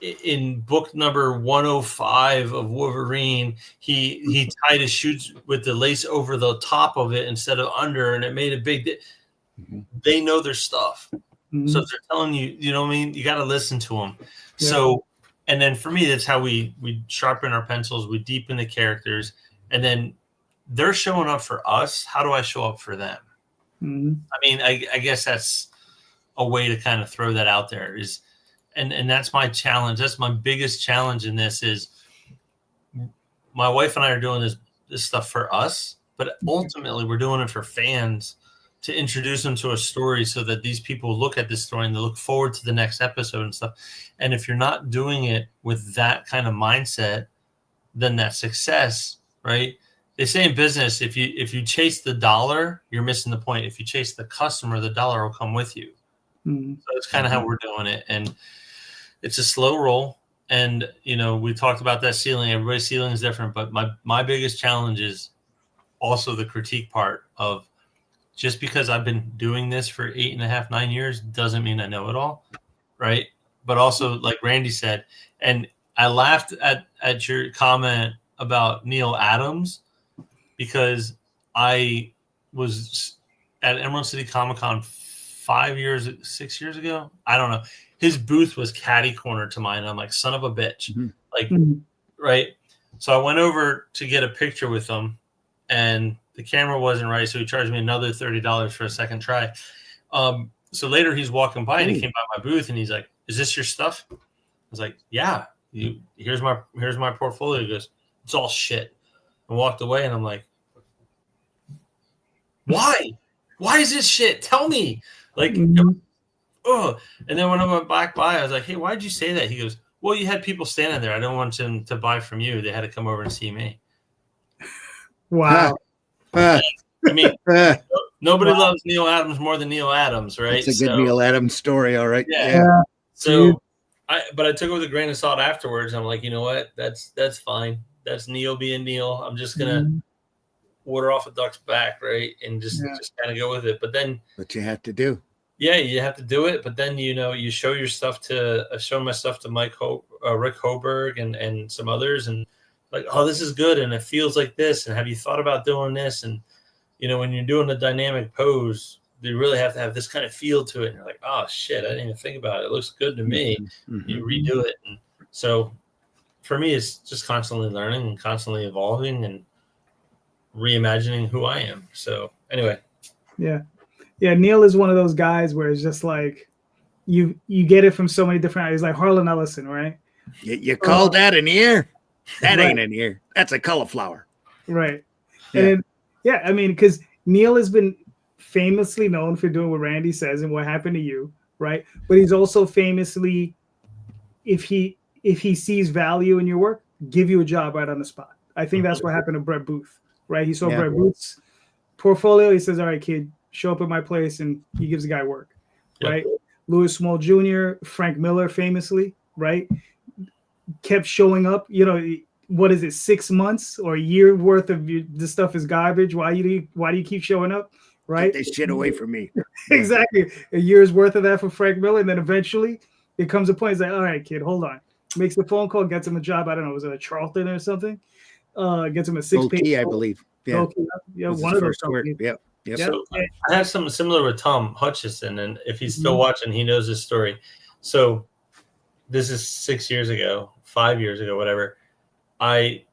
in book number 105 of Wolverine, he tied his shoes with the lace over the top of it instead of under, and it made a big They know their stuff. So if they're telling you, you know what I mean? You got to listen to them. Yeah. So, and then for me, that's how we sharpen our pencils, we deepen the characters, and then they're showing up for us. How do I show up for them? I mean, I guess that's a way to kind of throw that out there is, and that's my challenge. That's my biggest challenge in this is my wife and I are doing this stuff for us, but ultimately we're doing it for fans to introduce them to a story so that these people look at this story and they look forward to the next episode and stuff. And if you're not doing it with that kind of mindset, then that success, right? They say in business, if you chase the dollar, you're missing the point. If you chase the customer, the dollar will come with you. So it's kind of how we're doing it. And it's a slow roll. And, we talked about that ceiling. Everybody's ceiling is different. But my biggest challenge is also the critique part of just because I've been doing this for 8.5, 9 years doesn't mean I know it all. Right. But also, like Randy said, and I laughed at your comment about Neil Adams, because I was at Emerald City Comic Con 6 years ago. I don't know. His booth was catty corner to mine. I'm like, son of a bitch. Right. So I went over to get a picture with him, and the camera wasn't right. So he charged me another $30 for a second try. So later he's walking by and he came by my booth and he's like, is this your stuff? I was like, yeah, here's my portfolio. He goes, it's all shit. And walked away, and I'm like, why is this shit? Tell me. Like, oh. And then when I went back by, I was like, hey, why'd you say that? He goes, well, you had people standing there. I don't want them to buy from you. They had to come over and see me. Wow. Uh, I mean, uh, nobody loves Neil Adams more than Neil Adams, right? it's a good Neil Adams story. All right. Yeah. So, Dude. but I took it with a grain of salt afterwards. I'm like, you know what? That's fine. That's Neil being Neil. I'm just gonna water off a duck's back, right? And just kind of go with it. But then, What you have to do. yeah, you have to do it. But then, you show your stuff to show my stuff to Rick Hoberg and some others, and like, oh, this is good, and it feels like this. And have you thought about doing this? And when you're doing a dynamic pose, you really have to have this kind of feel to it. And you're like, oh shit, I didn't even think about it. It looks good to me. Mm-hmm. You redo it, and so for me, it's just constantly learning and constantly evolving and reimagining who I am. So anyway, yeah. Neil is one of those guys where it's just like you get it from so many different. He's like Harlan Ellison, right? You call that an ear? That ain't an ear. That's a cauliflower. Right. Yeah. And I mean, because Neil has been famously known for doing what Randy says and what happened to you, right? But he's also famously, if he sees value in your work, give you a job right on the spot. I think that's what happened to Brett Booth, right? He saw Brett Booth's portfolio. He says, all right, kid, show up at my place, and he gives the guy work, right? Louis Small Jr., Frank Miller famously, right? Kept showing up, what is it, 6 months or a year worth of this stuff is garbage. Why do you keep showing up? Right? Get this shit away from me. Exactly. A year's worth of that for Frank Miller. And then eventually it comes a point. He's like, all right, kid, hold on. Makes the phone call, gets him a job. I don't know. Was it a Charlton or something? Gets him a 6-page. I believe. Yeah. One of those. Yep. So I have something similar with Tom Hutchison. And if he's still watching, he knows this story. So this is 6 years ago, 5 years ago, whatever. I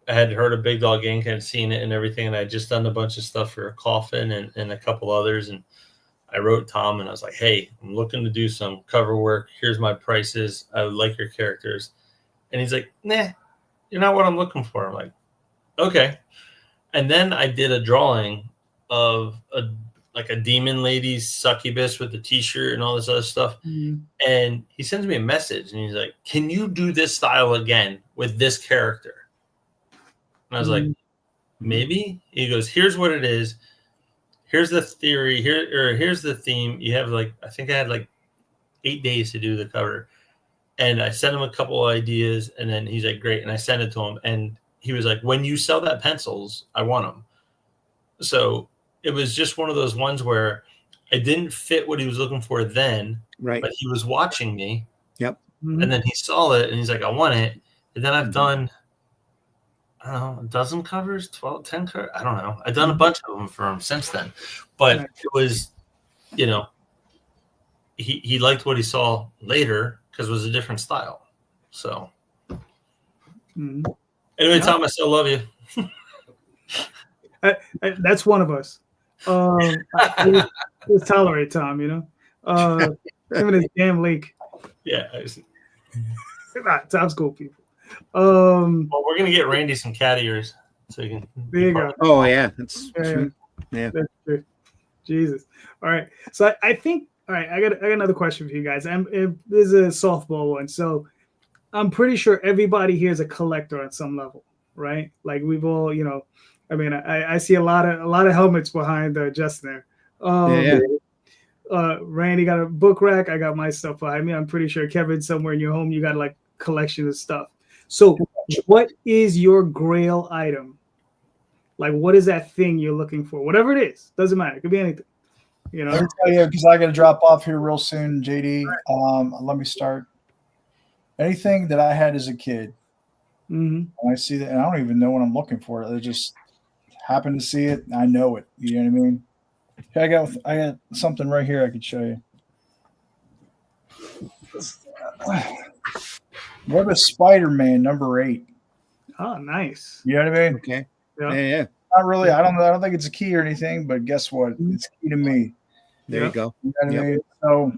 had heard of Big Dog Inc. and seen it and everything, and I just done a bunch of stuff for Coffin and a couple others. And I wrote Tom, and I was like, "Hey, I'm looking to do some cover work. Here's my prices. I would like your characters." And he's like, "Nah, you're not what I'm looking for." I'm like, "Okay." And then I did a drawing of a demon lady succubus with the T-shirt and all this other stuff. And he sends me a message, and he's like, "Can you do this style again with this character?" And I was like, maybe. He goes, "Here's what it is. Here's the theory. Here's the theme. You have I think I had 8 days to do the cover." And I sent him a couple of ideas, and then he's like, "Great." And I sent it to him, and he was like, "When you sell that pencils, I want them." So it was just one of those ones where I didn't fit what he was looking for then, right? But he was watching me. Yep. And then he saw it, and he's like, "I want it." And then I've done, I don't know, a dozen covers, 12, 10 covers. I don't know. I've done a bunch of them for him since then. But it was, he liked what he saw later because it was a different style. So anyway, Tom, I still love you. That's one of us. Let's tolerate Tom, him and his damn lake. Yeah. Tom's cool, people. Well, we're gonna get Randy some cat ears, so you can. There you go. Oh yeah, that's true. Yeah. That's true. Jesus. All right. So I think. All right. I got another question for you guys. This is a softball one. So I'm pretty sure everybody here is a collector on some level, right? Like we've all, I mean, I see a lot of helmets behind Justin there. Randy got a book rack. I got my stuff behind me. I'm pretty sure Kevin, somewhere in your home, you got a collection of stuff. So what is your grail item? What is that thing you're looking for? Whatever it is, doesn't matter. It could be anything. Let me tell you, because I got to drop off here real soon, JD. Let me start. Anything that I had as a kid, and I see that, and I don't even know what I'm looking for. I just happen to see it. And I know it. You know what I mean? Okay, I got something right here I could show you. What a Spider-Man #8. Oh, nice. You know what I mean? Okay. Yeah. Not really. I don't think it's a key or anything, but guess what? It's key to me. There you go. You know what I mean? So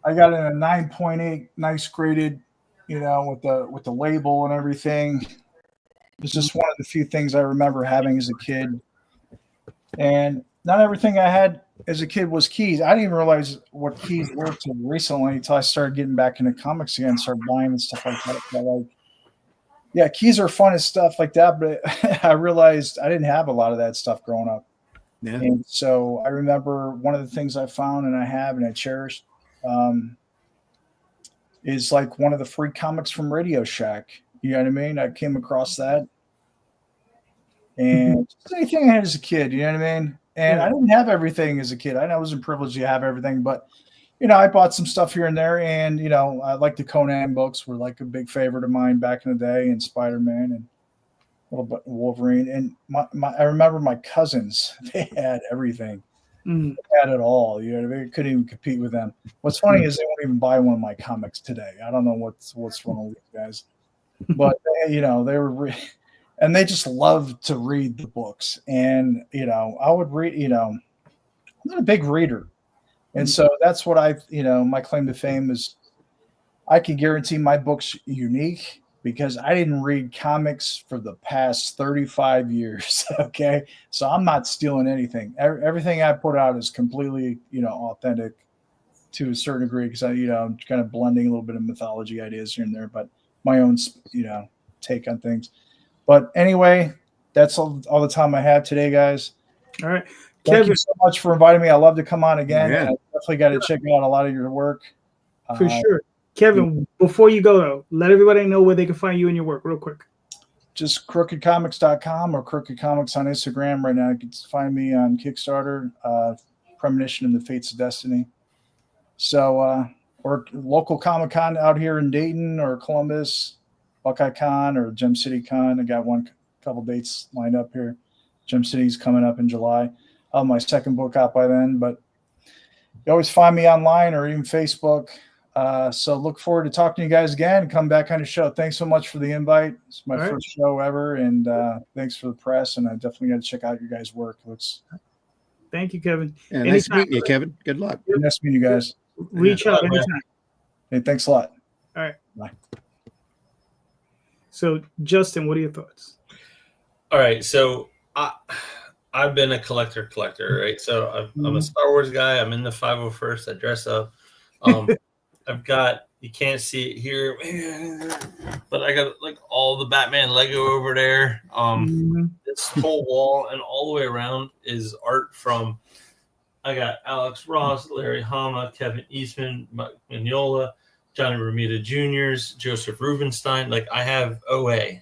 I got it in a 9.8, nice graded, with the label and everything. It's just one of the few things I remember having as a kid. And not everything I had as a kid was keys. I didn't even realize what keys were until recently, until I started getting back into comics again, started buying and stuff like that. Yeah, keys are fun and stuff like that, but I realized I didn't have a lot of that stuff growing up. Yeah. And so I remember one of the things I found and I have and I cherished is like one of the free comics from Radio Shack. You know what I mean? I came across that. And just anything I had as a kid, you know what I mean? And I didn't have everything as a kid. I wasn't privileged to have everything, but I bought some stuff here and there. And I like the Conan books were like a big favorite of mine back in the day, and Spider-Man and a little bit Wolverine. And I remember my cousins, they had everything. They had it all. You know what I mean? Couldn't even compete with them. What's funny is they won't even buy one of my comics today. I don't know what's wrong with these guys, but they were. And they just love to read the books. And, I would read, I'm not a big reader. And so that's what my claim to fame is I can guarantee my book's unique because I didn't read comics for the past 35 years. Okay. So I'm not stealing anything. Everything I put out is completely, authentic to a certain degree because I'm kind of blending a little bit of mythology ideas here and there, but my own, take on things. But anyway, that's all the time I have today, guys. All right. Thank you so much for inviting me. I love to come on again. Yeah. I definitely got to check out a lot of your work. For sure. Kevin, before you go, though, let everybody know where they can find you and your work real quick. Just crookedcomics.com or Crooked Comics on Instagram. Right now, you can find me on Kickstarter, Premonition and the Fates of Destiny. So, or local Comic-Con out here in Dayton or Columbus, Buckeye Con or Gem City Con. I got couple dates lined up here. Gem City's coming up in July. I'll have my second book out by then, but you always find me online or even Facebook. So look forward to talking to you guys again and come back on the show. Thanks so much for the invite. It's my first show ever, and thanks for the press. And I definitely got to check out your guys' work. Thank you, Kevin. Yeah, nice meeting you, Kevin. Good luck. Nice meeting you guys. Reach out anytime. Hey, thanks a lot. All right. Bye. So, Justin, what are your thoughts? All right. So I've been a collector, right? So I'm a Star Wars guy. I'm in the 501st. I dress up. I've got, you can't see it here, but I got like all the Batman Lego over there. This whole wall and all the way around is art from, I got Alex Ross, Larry Hama, Kevin Eastman, Mignola, Johnny Romita Jr.'s, Joseph Rubenstein. Like I have OA.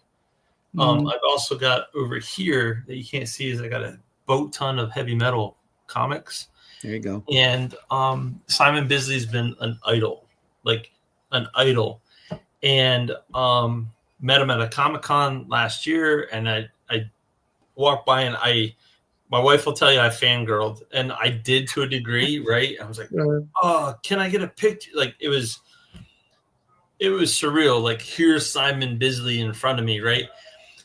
I've also got over here that you can't see is I got a boat ton of heavy metal comics. There you go. And Simon Bisley's been an idol. And met him at a Comic-Con last year, and I walked by and my wife will tell you I fangirled, and I did to a degree, right? I was like, oh, can I get a picture? Like it was surreal. Like here's Simon Bisley in front of me, right?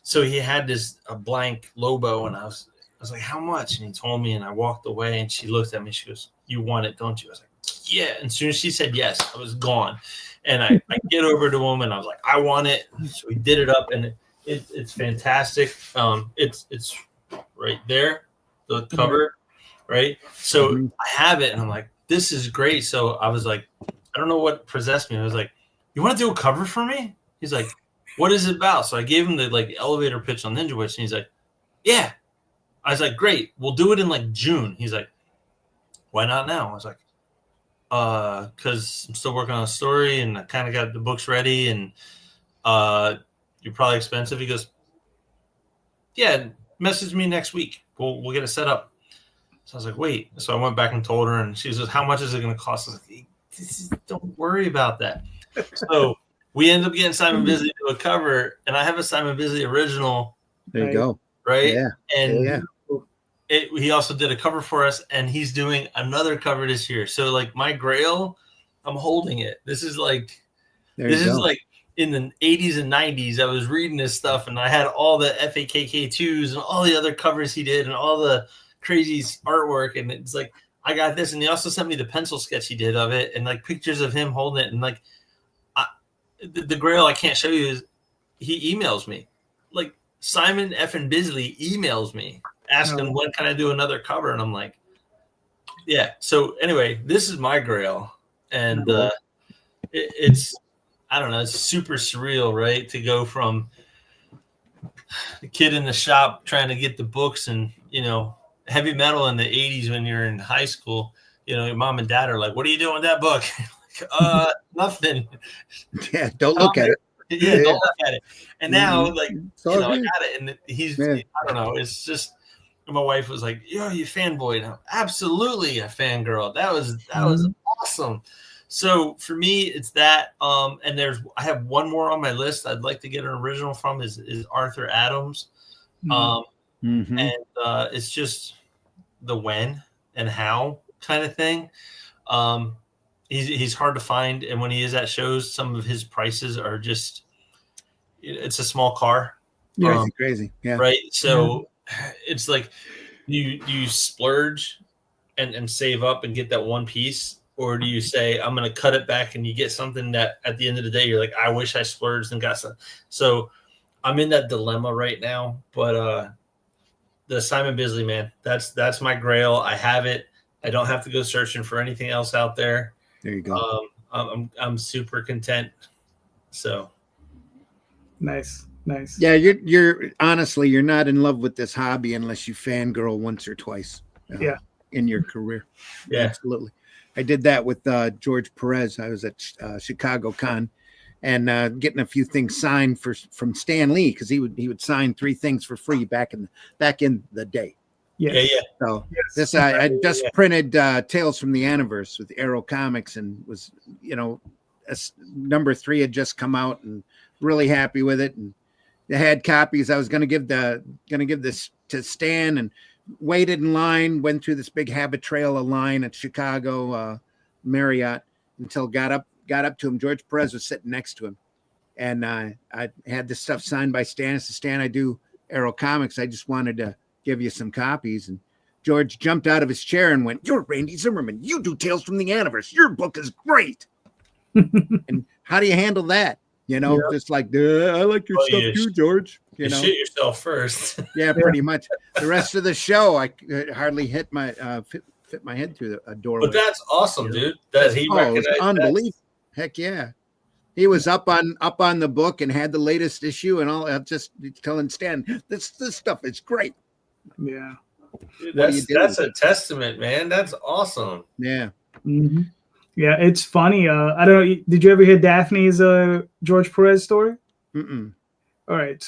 So he had a blank Lobo, and I was like, how much? And he told me, and I walked away, and she looked at me. She goes, you want it, don't you? I was like, yeah. And as soon as she said yes, I was gone. And I get over to him, and I was like, I want it. So we did it up, and it's fantastic. It's right there, the cover, right? So I have it, and I'm like, this is great. So I was like, I don't know what possessed me. I was like, you want to do a cover for me? He's like, what is it about? So I gave him the elevator pitch on Ninja Witch, and he's like, yeah. I was like, great, we'll do it in June. He's like, why not now? I was like, because I'm still working on a story and I kind of got the books ready, and you're probably expensive. He goes, yeah, message me next week. We'll get it set up. So I was like, wait. So I went back and told her, and she says, how much is it going to cost? I was like, don't worry about that. So we ended up getting Simon Bisley to do a cover, and I have a Simon Bisley original. There you go. Right? Yeah. And he also did a cover for us, and he's doing another cover this year. So my Grail, I'm holding it. This is like in the 80s and 90s. I was reading this stuff, and I had all the FAKK2s and all the other covers he did and all the crazy artwork. And it's like, I got this. And he also sent me the pencil sketch he did of it, and pictures of him holding it. And the Grail I can't show you is he emails me. Simon effing Bisley emails me asking when can I do another cover, and I'm like, yeah. So anyway, this is my Grail, and it's I don't know, it's super surreal, right? To go from the kid in the shop trying to get the books and, heavy metal in the 80s when you're in high school, your mom and dad are like, what are you doing with that book? Nothing. Yeah, don't look at it. Yeah, don't look at it. And now, I good. got it. And he's, I don't know. It's just, my wife was like, you fanboy. And absolutely a fangirl. That was awesome. So for me, it's that. And I have one more on my list I'd like to get an original from is Arthur Adams. And it's just the when and how kind of thing. He's hard to find, and when he is at shows, some of his prices are just, it's a small car. Yeah, crazy. Yeah. Right. So it's like you splurge and save up and get that one piece, or do you say, I'm going to cut it back and you get something that at the end of the day, you're like, I wish I splurged and got some. So I'm in that dilemma right now, but the Simon Bisley, man, that's my grail. I have it. I don't have to go searching for anything else out there. There you go. I'm super content. So nice. Yeah, you're honestly, you're not in love with this hobby unless you fangirl once or twice. In your career. Yeah, absolutely. I did that with George Perez. I was at Chicago Con and getting a few things signed from Stan Lee because he would sign 3 things for free back in the day. Yeah. So this I just printed Tales from the Aniverse with Arrow Comics and was number 3 had just come out and really happy with it, and they had copies. I was going to give this to Stan and waited in line, went through this big habit trail of line at Chicago Marriott until got up to him. George Perez was sitting next to him, and I had this stuff signed by Stan. I said, Stan, I do Arrow Comics. I just wanted to give you some copies. And George jumped out of his chair and went, you're Randy Zimmerman. You do Tales from the Aniverse. Your book is great. And how do you handle that? Just like, I like your stuff too, George. You shoot yourself first. Yeah, pretty much. The rest of the show, I hardly hit my fit my head through a doorway. But that's awesome, dude. That he recognized it was unbelievable. Heck yeah. He was up on the book and had the latest issue and all. Just telling Stan, this stuff is great. Yeah. Dude, that's a testament, man. That's awesome. Yeah. Mm-hmm. Yeah, it's funny. I don't know. Did you ever hear Daphne's George Perez story? Mm-mm. All right,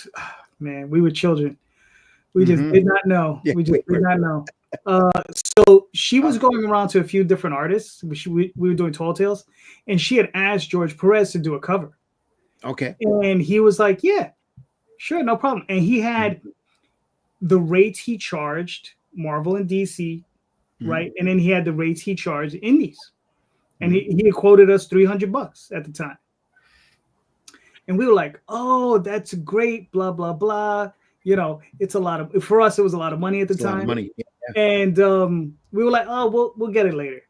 man. We were children. We just did not know. Yeah, we just did not know. So she was going around to a few different artists. We were doing Tall Tales, and she had asked George Perez to do a cover. Okay. And he was like, "Yeah, sure, no problem." And he had the rates he charged Marvel and DC, right? And then he had the rates he charged Indies. And he had quoted us $300 at the time. And we were like, oh, that's great, blah, blah, blah. It's a lot of, for us, it was a lot of money at the time. A lot of money. Yeah. And we were like, oh, we'll get it later.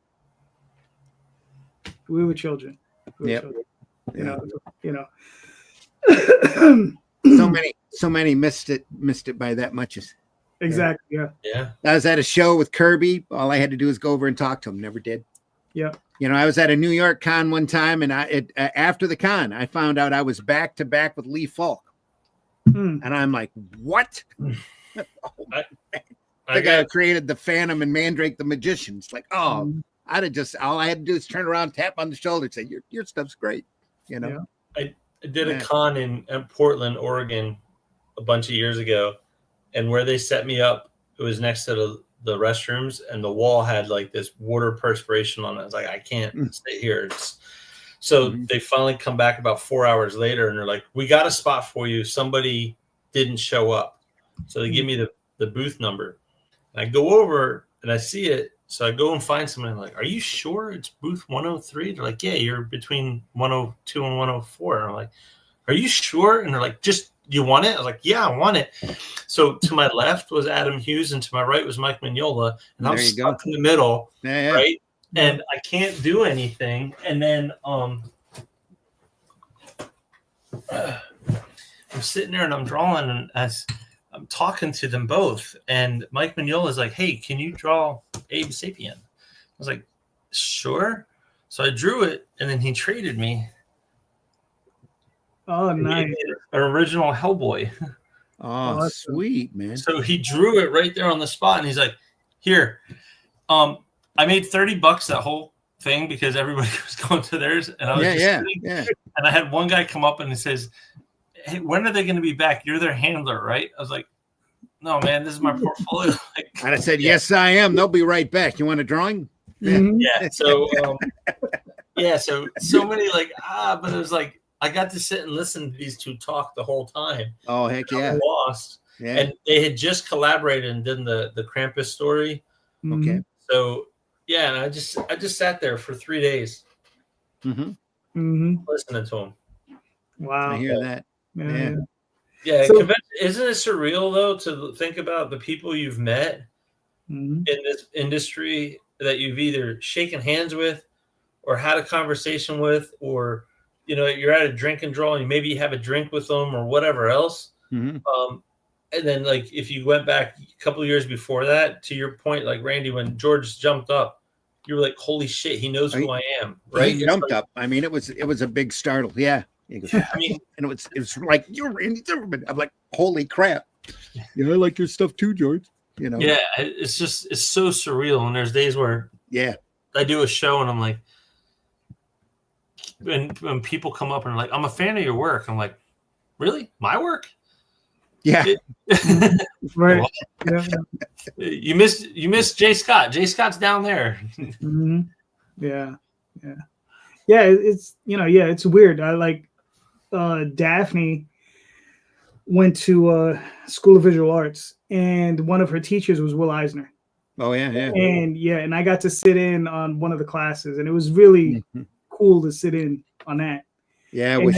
We were children. So many missed it by that much. Exactly. Yeah. I was at a show with Kirby. All I had to do was go over and talk to him. Never did. Yeah. I was at a New York con one time, and after the con, I found out I was back to back with Lee Falk, and I'm like, "What?" The guy who created the Phantom and Mandrake the Magician. It's like, all I had to do is turn around, tap on the shoulder, and say, "Your stuff's great." Yeah. I did a con in Portland, Oregon, a bunch of years ago, and where they set me up, it was next to the restrooms, and the wall had like this water perspiration on it. I was like, I can't stay here. So they finally come back about 4 hours later, and they're like, we got a spot for you. Somebody didn't show up. So they give me the booth number. And I go over and I see it. So I go and find someone. I'm like, are you sure it's booth 103? They're like, yeah, you're between 102 and 104. And I'm like, are you sure? And they're like, you want it? I was like, yeah, I want it. So to my left was Adam Hughes, and to my right was Mike Mignola, and I'm stuck in the middle, right? And I can't do anything. And then I'm sitting there and I'm drawing, and as I'm talking to them both, and Mike Mignola is like, hey, can you draw Abe Sapien? I was like, sure. So I drew it, and then he traded me. Oh, nice. An original Hellboy. Oh, Awesome. sweet, man. So he drew it right there on the spot, and he's like, "Here, I made $30 that whole thing because everybody was going to theirs, and I was sitting, and I had one guy come up and he says, "Hey, when are they going to be back? You're their handler, right?" I was like, "No, man, this is my portfolio." And I said, "Yes, I am. They'll be right back. You want a drawing?" Yeah. So, so many but it was like I got to sit and listen to these two talk the whole time. Oh, heck yeah. I'm lost. Yeah. And they had just collaborated and done the Krampus story. Okay. So yeah, and I just sat there for 3 days. Listening to him. Wow. I hear that. Yeah. So, isn't it surreal though to think about the people you've met in this industry that you've either shaken hands with or had a conversation with, or you're at a drink and draw and maybe you have a drink with them or whatever else. And then like if you went back a couple of years before that, to your point, like Randy, when George jumped up, you were like, "Holy shit, he knows who I am!" Right? He jumped up. I mean, it was a big startle. Yeah. I mean, and it was like, "You're Randy Zimmerman." I'm like, "Holy crap!" I like your stuff too, George. Yeah, it's so surreal. And there's days where I do a show and I'm like, when people come up and are like, "I'm a fan of your work," I'm like, "Really? My work?" Yeah. Right. Yeah. You missed Jay Scott. Jay Scott's down there. Yeah. It's it's weird. I like Daphne went to School of Visual Arts, and one of her teachers was Will Eisner. Oh yeah. And I got to sit in on one of the classes, and it was really cool to sit in on that. Yeah, wish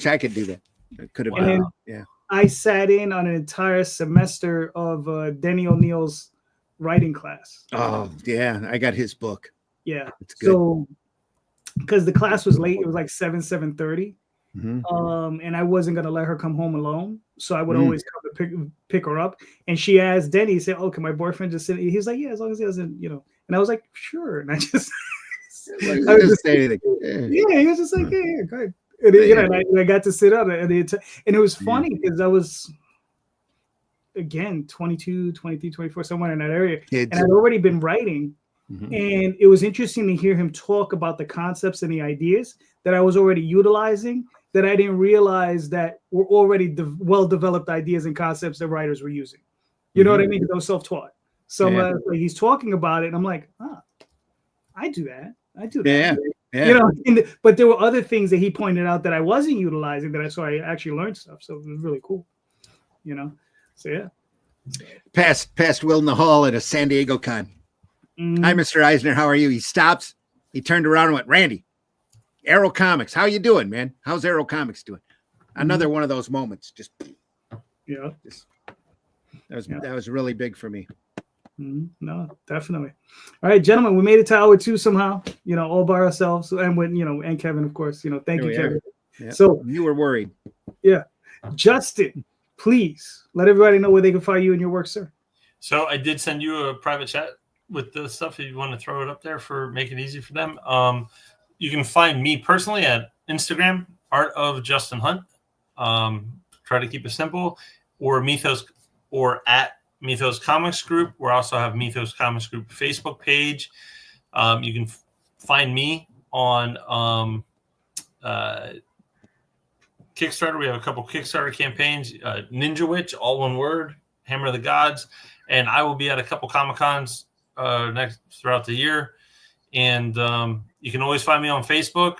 I could do that. It could have been. Yeah. I sat in on an entire semester of Denny O'Neill's writing class. Oh yeah, I got his book. Yeah, it's good. So because the class was late, it was like 7:30, and I wasn't gonna let her come home alone, so I would always come to pick her up. And she asked Denny, said, "Oh, can my boyfriend just sit?" He was like, "Yeah, as long as he doesn't, And I was like, "Sure." And I just, I was just saying, he was just like, "Yeah, go ahead." And I got to sit on it, and it was funny because I was, again, 22, 23, 24, somewhere in that area, and I'd already been writing, and it was interesting to hear him talk about the concepts and the ideas that I was already utilizing that I didn't realize that were already well-developed ideas and concepts that writers were using. You know what I mean? Because I was self-taught. So like he's talking about it, and I'm like, I do that. I do that. Yeah. But there were other things that he pointed out that I wasn't utilizing so I actually learned stuff. So it was really cool, So yeah. Past Will in the hall at a San Diego con. Hi, Mr. Eisner. How are you? He stops. He turned around and went, "Randy, Arrow Comics. How you doing, man? How's Arrow Comics doing?" Another one of those moments. That was really big for me. No, definitely. All right, gentlemen, we made it to hour 2 somehow, all by ourselves, and with and Kevin, of course, thank you, Kevin. Yep. So you were worried. Yeah. Justin, please let everybody know where they can find you and your work, sir. So I did send you a private chat with the stuff if you want to throw it up there for make it easy for them. You can find me personally at Instagram, Art of Justin Hunt. Try to keep it simple, or Mythos, or at Mythos Comics Group. We also have Mythos Comics Group Facebook page. You can find me on Kickstarter. We have a couple Kickstarter campaigns. Ninja Witch, all one word, Hammer of the Gods, and I will be at a couple Comic-Cons throughout the year. And you can always find me on Facebook.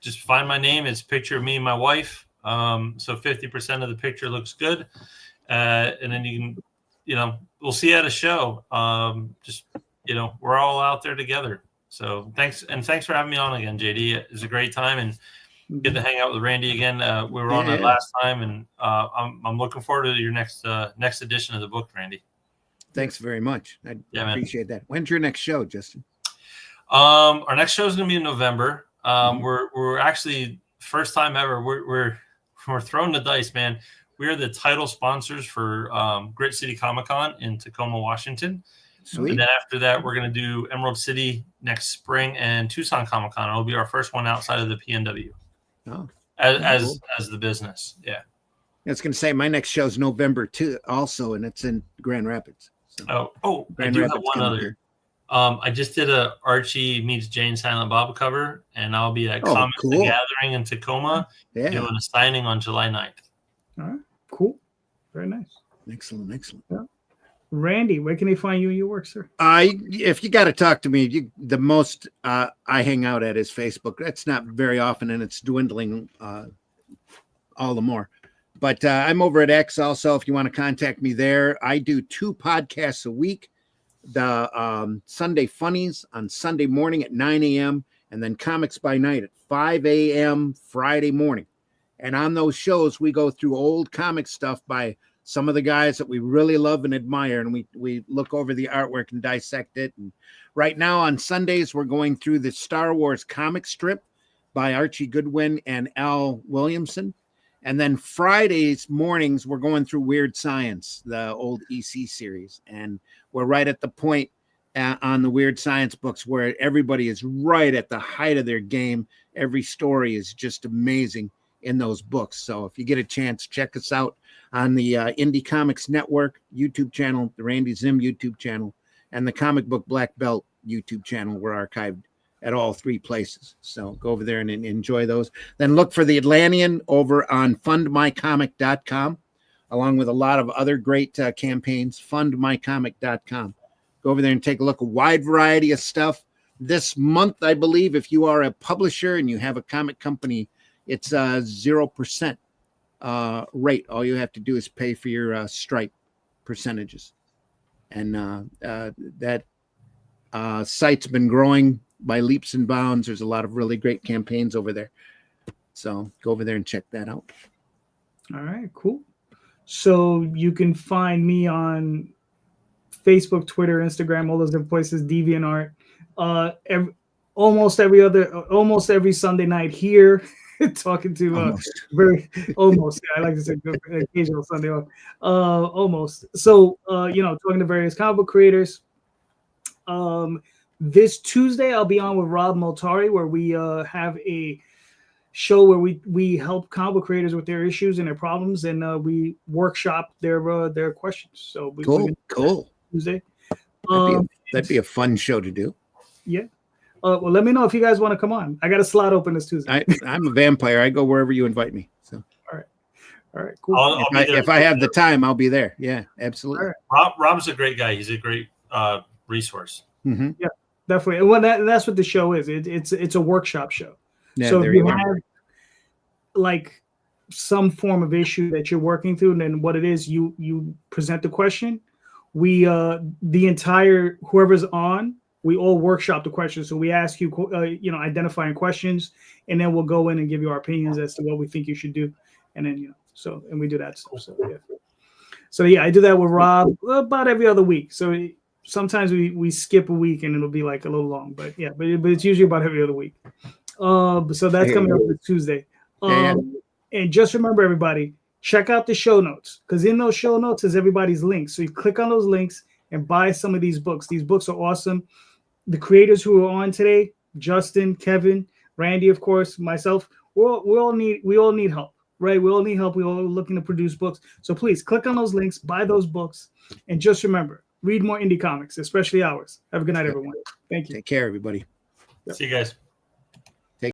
Just find my name. It's a picture of me and my wife. So 50% of the picture looks good. And then you can, we'll see you at a show. We're all out there together. So thanks for having me on again, JD. It was a great time and good to hang out with Randy again. We were on that last time, and I'm looking forward to your next edition of the book, Randy. Thanks very much. I appreciate that. When's your next show, Justin? Our next show is going to be in November. We're actually first time ever. We're throwing the dice, man. We are the title sponsors for Grit City Comic Con in Tacoma, Washington. Sweet. And then after that, we're going to do Emerald City next spring and Tucson Comic Con. It'll be our first one outside of the PNW. Oh, as the business. Yeah. I was going to say my next show is November 2 also, and it's in Grand Rapids. So, I Grand do Rapids have one Comic other. Con. I just did a Archie meets Jane Silent Bob cover, and I'll be at Oh, Comics cool. The Gathering in Tacoma Yeah. doing a signing on July 9th. All right, cool, very nice. Excellent. Yeah. Randy, where can they find you and your work, sir? If you got to talk to me, the most I hang out at is Facebook. That's not very often, and it's dwindling all the more. But I'm over at X also. If you want to contact me there, I do 2 podcasts a week. The Sunday Funnies on Sunday morning at 9 a.m. and then Comics by Night at 5 a.m. Friday morning. And on those shows, we go through old comic stuff by some of the guys that we really love and admire, and we look over the artwork and dissect it. And right now on Sundays, we're going through the Star Wars comic strip by Archie Goodwin and Al Williamson. And then Fridays mornings, we're going through Weird Science, the old EC series. And we're right at the point on the Weird Science books where everybody is right at the height of their game. Every story is just amazing in those books. So if you get a chance, check us out on the Indie Comics Network YouTube channel, the Randy Zim YouTube channel, and the Comic Book Black Belt YouTube channel. We're archived at all 3 places. So go over there and enjoy those. Then look for the Atlantean over on fundmycomic.com, along with a lot of other great campaigns, fundmycomic.com. Go over there and take a look, a wide variety of stuff. This month, I believe, if you are a publisher and you have a comic company, it's 0% rate. All you have to do is pay for your Stripe percentages. And that site's been growing by leaps and bounds. There's a lot of really great campaigns over there. So go over there and check that out. All right, cool. So you can find me on Facebook, Twitter, Instagram, all those different places, DeviantArt. Almost every Sunday night here, talking to almost. Yeah, I like to say occasional Sunday off. Almost. So talking to various comic book creators. This Tuesday, I'll be on with Rob Multari, where we have a show where we help comic book creators with their issues and their problems, and we workshop their questions. So cool. Tuesday. That'd be a fun show to do. Yeah. Well, let me know if you guys want to come on. I got a slot open this Tuesday. I'm a vampire. I go wherever you invite me. So. All right, cool. If I have the time, I'll be there. Yeah, absolutely. Right. Rob's a great guy. He's a great resource. Mm-hmm. Yeah, definitely. Well, that's what the show is. It's a workshop show. Yeah, so if you have like some form of issue that you're working through, and then what it is, you present the question. We the entire whoever's on, we all workshop the questions. So we ask you, identifying questions, and then we'll go in and give you our opinions as to what we think you should do, and then and we do that stuff. So yeah, I do that with Rob about every other week. So sometimes we skip a week and it'll be like a little long, but it's usually about every other week. So that's coming up this Tuesday. And just remember, everybody, check out the show notes, because in those show notes is everybody's links. So you click on those links and buy some of these books. These books are awesome. The creators who are on today, Justin, Kevin, Randy, of course, myself, we all need help, right? We all need help. We're all looking to produce books. So please click on those links, buy those books, and just remember, read more indie comics, especially ours. Have a good night, everyone. Thank you. Take care, everybody. See you guys.